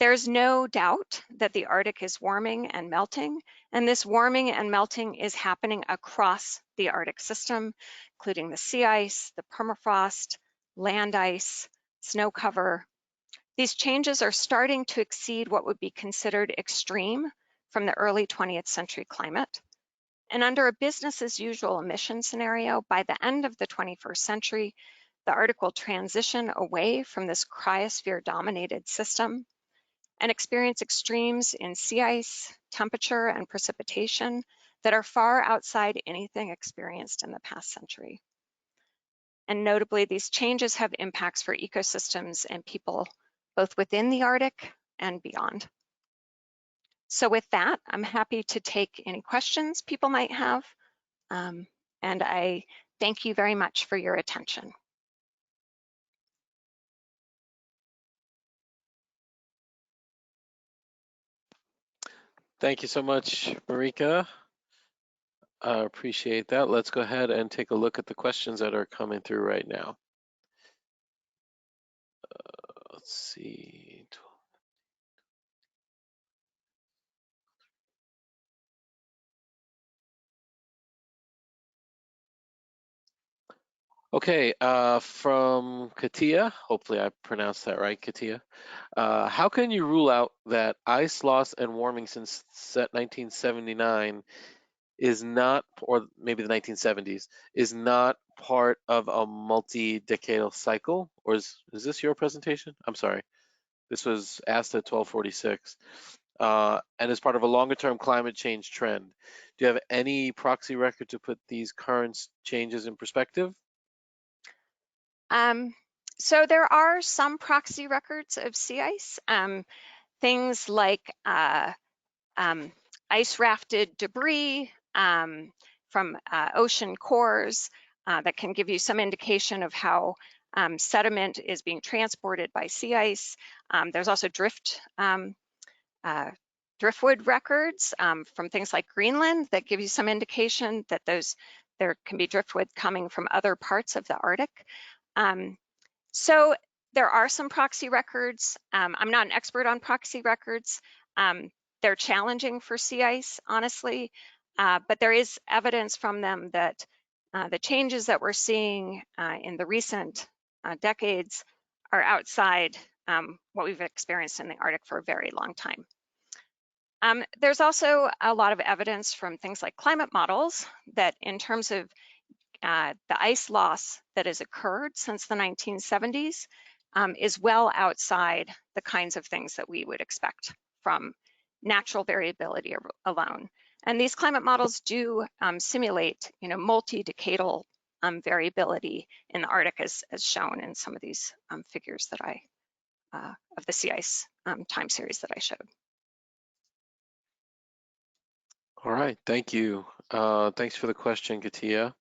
Speaker 4: there's no doubt that the Arctic is warming and melting, and this warming and melting is happening across the Arctic system, including the sea ice, the permafrost, land ice, snow cover. These changes are starting to exceed what would be considered extreme from the early 20th century climate. And under a business as usual emission scenario, by the end of the 21st century, the Arctic will transition away from this cryosphere dominated system and experience extremes in sea ice, temperature, and precipitation that are far outside anything experienced in the past century. And notably, these changes have impacts for ecosystems and people, both within the Arctic and beyond. So with that, I'm happy to take any questions people might have. And I thank you very much for your attention.
Speaker 1: Thank you so much, Marika. I appreciate that. Let's go ahead and take a look at the questions that are coming through right now. Let's see. Okay, from Katia, hopefully I pronounced that right, Katia. How can you rule out that ice loss and warming since 1979 is not, or maybe the 1970s, is not part of a multi-decadal cycle? Or is this your presentation? I'm sorry. This was asked at 1246. And as part of a longer-term climate change trend. Do you have any proxy record to put these current changes in perspective?
Speaker 4: So there are some proxy records of sea ice, things like ice rafted debris from ocean cores that can give you some indication of how sediment is being transported by sea ice. There's also driftwood records from things like Greenland that give you some indication that there can be driftwood coming from other parts of the Arctic. So there are some proxy records. I'm not an expert on proxy records. They're challenging for sea ice, honestly, but there is evidence from them that the changes that we're seeing in the recent decades are outside what we've experienced in the Arctic for a very long time. There's also a lot of evidence from things like climate models that in terms of the ice loss that has occurred since the 1970s is well outside the kinds of things that we would expect from natural variability alone. And these climate models do simulate, multi-decadal variability in the Arctic, as shown in some of these figures that of the sea ice time series that I showed.
Speaker 1: All right, thank you. Thanks for the question, Katia.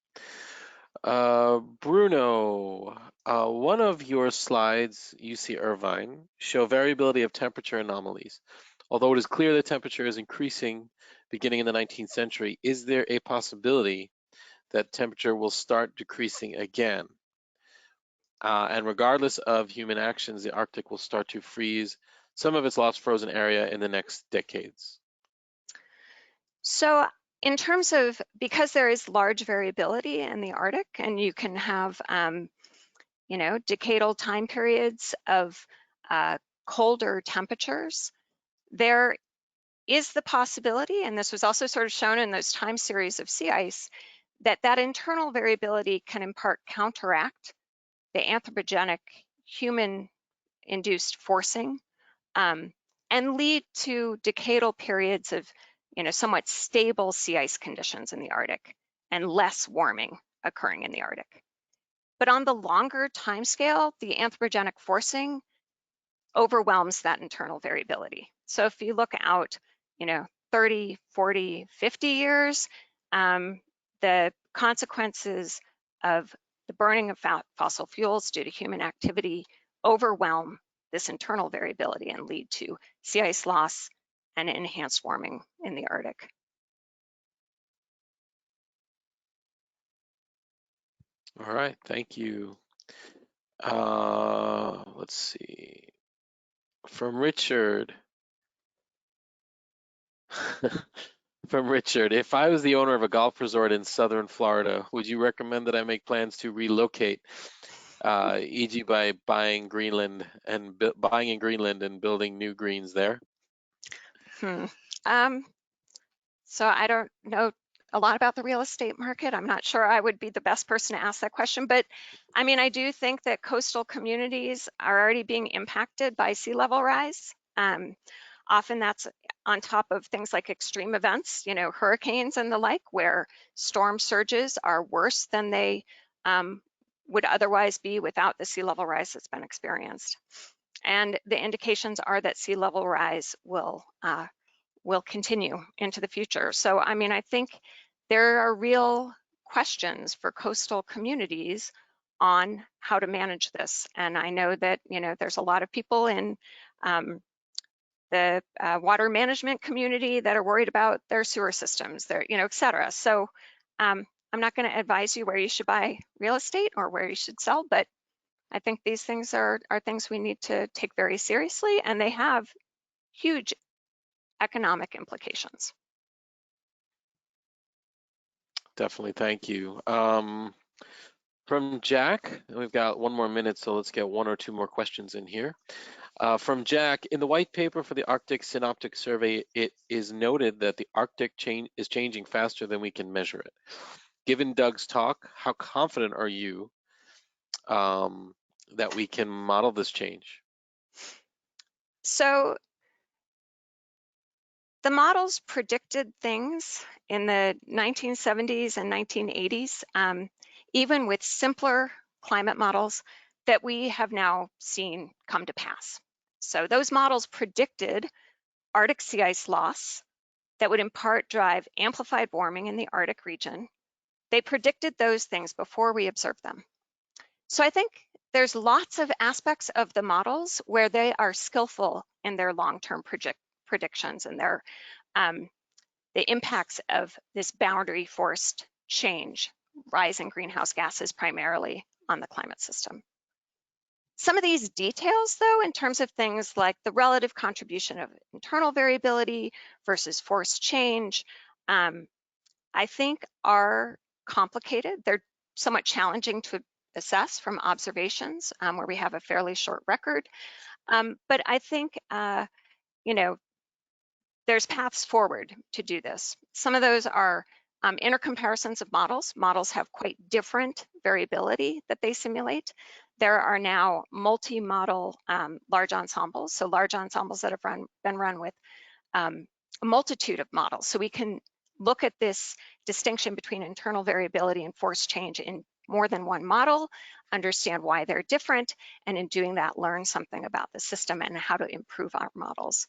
Speaker 1: Bruno, one of your slides, UC Irvine, show variability of temperature anomalies. Although it is clear that temperature is increasing beginning in the 19th century, is there a possibility that temperature will start decreasing again? And regardless of human actions, the Arctic will start to freeze some of its lost frozen area in the next decades.
Speaker 4: So in terms of, because there is large variability in the Arctic, and you can have, decadal time periods of colder temperatures, there is the possibility, and this was also sort of shown in those time series of sea ice, that internal variability can in part counteract the anthropogenic human-induced forcing and lead to decadal periods of somewhat stable sea ice conditions in the Arctic and less warming occurring in the Arctic. But on the longer time scale, the anthropogenic forcing overwhelms that internal variability. So if you look out, 30, 40, 50 years, the consequences of the burning of fossil fuels due to human activity overwhelm this internal variability and lead to sea ice loss and enhanced warming in the Arctic.
Speaker 1: All right, thank you. Let's see. From Richard. From Richard, if I was the owner of a golf resort in southern Florida, would you recommend that I make plans to relocate, e.g. by buying in Greenland and building new greens there?
Speaker 4: So I don't know a lot about the real estate market. I'm not sure I would be the best person to ask that question, but I mean, I do think that coastal communities are already being impacted by sea level rise. Often that's on top of things like extreme events, hurricanes and the like, where storm surges are worse than they would otherwise be without the sea level rise that's been experienced. And the indications are that sea level rise will continue into the future. So, I mean, I think there are real questions for coastal communities on how to manage this. And I know that, there's a lot of people in the water management community that are worried about their sewer systems, et cetera. So I'm not going to advise you where you should buy real estate or where you should sell, but I think these things are things we need to take very seriously, and they have huge economic implications.
Speaker 1: Definitely, thank you. From Jack, we've got one more minute, so let's get one or two more questions in here. From Jack, in the white paper for the Arctic Synoptic Survey, it is noted that the Arctic is changing faster than we can measure it. Given Doug's talk, how confident are you that we can model this change?
Speaker 4: So the models predicted things in the 1970s and 1980s, even with simpler climate models that we have now seen come to pass. So those models predicted Arctic sea ice loss that would in part drive amplified warming in the Arctic region. They predicted those things before we observed them. So I think there's lots of aspects of the models where they are skillful in their long-term predictions and their the impacts of this boundary forced change, rise in greenhouse gases primarily on the climate system. Some of these details, though, in terms of things like the relative contribution of internal variability versus forced change, I think are complicated. They're somewhat challenging to assess from observations where we have a fairly short record. But I think, you know, there's paths forward to do this. Some of those are intercomparisons of models. Models have quite different variability that they simulate. There are now multi-model large ensembles, so large ensembles that have been run with a multitude of models. So we can look at this distinction between internal variability and forced change in more than one model, understand why they're different, and in doing that, learn something about the system and how to improve our models.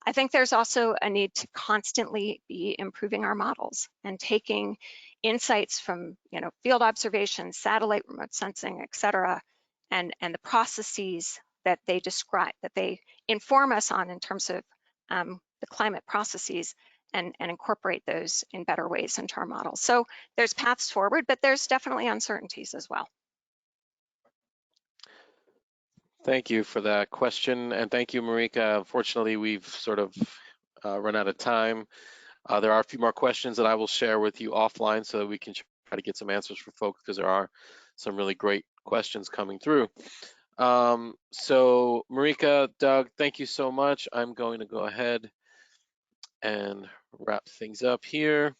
Speaker 4: I think there's also a need to constantly be improving our models and taking insights from field observations, satellite remote sensing, et cetera, and the processes that they describe, that they inform us on in terms of the climate processes, and incorporate those in better ways into our models. So there's paths forward, but there's definitely uncertainties as well.
Speaker 1: Thank you for that question, and thank you, Marika. Unfortunately, we've sort of run out of time. There are a few more questions that I will share with you offline so that we can try to get some answers for folks, because there are some really great questions coming through. So Marika, Doug, thank you so much. I'm going to go ahead and wrap things up here.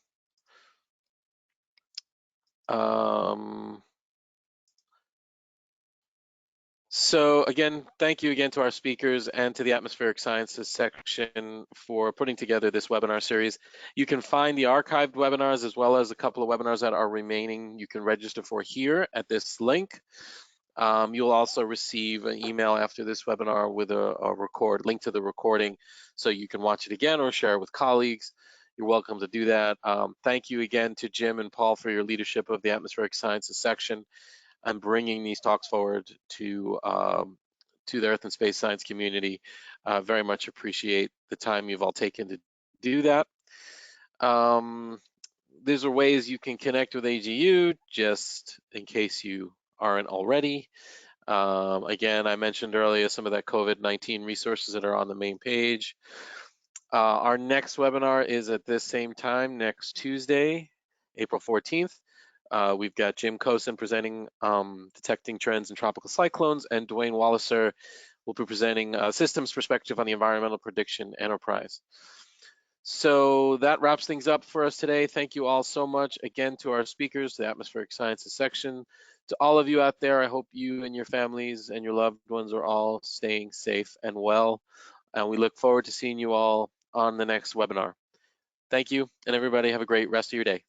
Speaker 1: So again, thank you again to our speakers and to the Atmospheric Sciences section for putting together this webinar series. You can find the archived webinars as well as a couple of webinars that are remaining. You can register for here at this link. You'll also receive an email after this webinar with a link to the recording so you can watch it again or share it with colleagues. You're welcome to do that. Thank you again to Jim and Paul for your leadership of the Atmospheric Sciences section and bringing these talks forward to the Earth and Space Science community. Very much appreciate the time you've all taken to do that. These are ways you can connect with AGU, just in case you aren't already. Again, I mentioned earlier some of that COVID-19 resources that are on the main page. Our next webinar is at this same time next Tuesday, April 14th. We've got Jim Cosin presenting Detecting Trends in Tropical Cyclones, and Dwayne Walliser will be presenting Systems Perspective on the Environmental Prediction Enterprise. So that wraps things up for us today. Thank you all so much again to our speakers, the Atmospheric Sciences section. To all of you out there, I hope you and your families and your loved ones are all staying safe and well. And we look forward to seeing you all on the next webinar. Thank you, and everybody have a great rest of your day.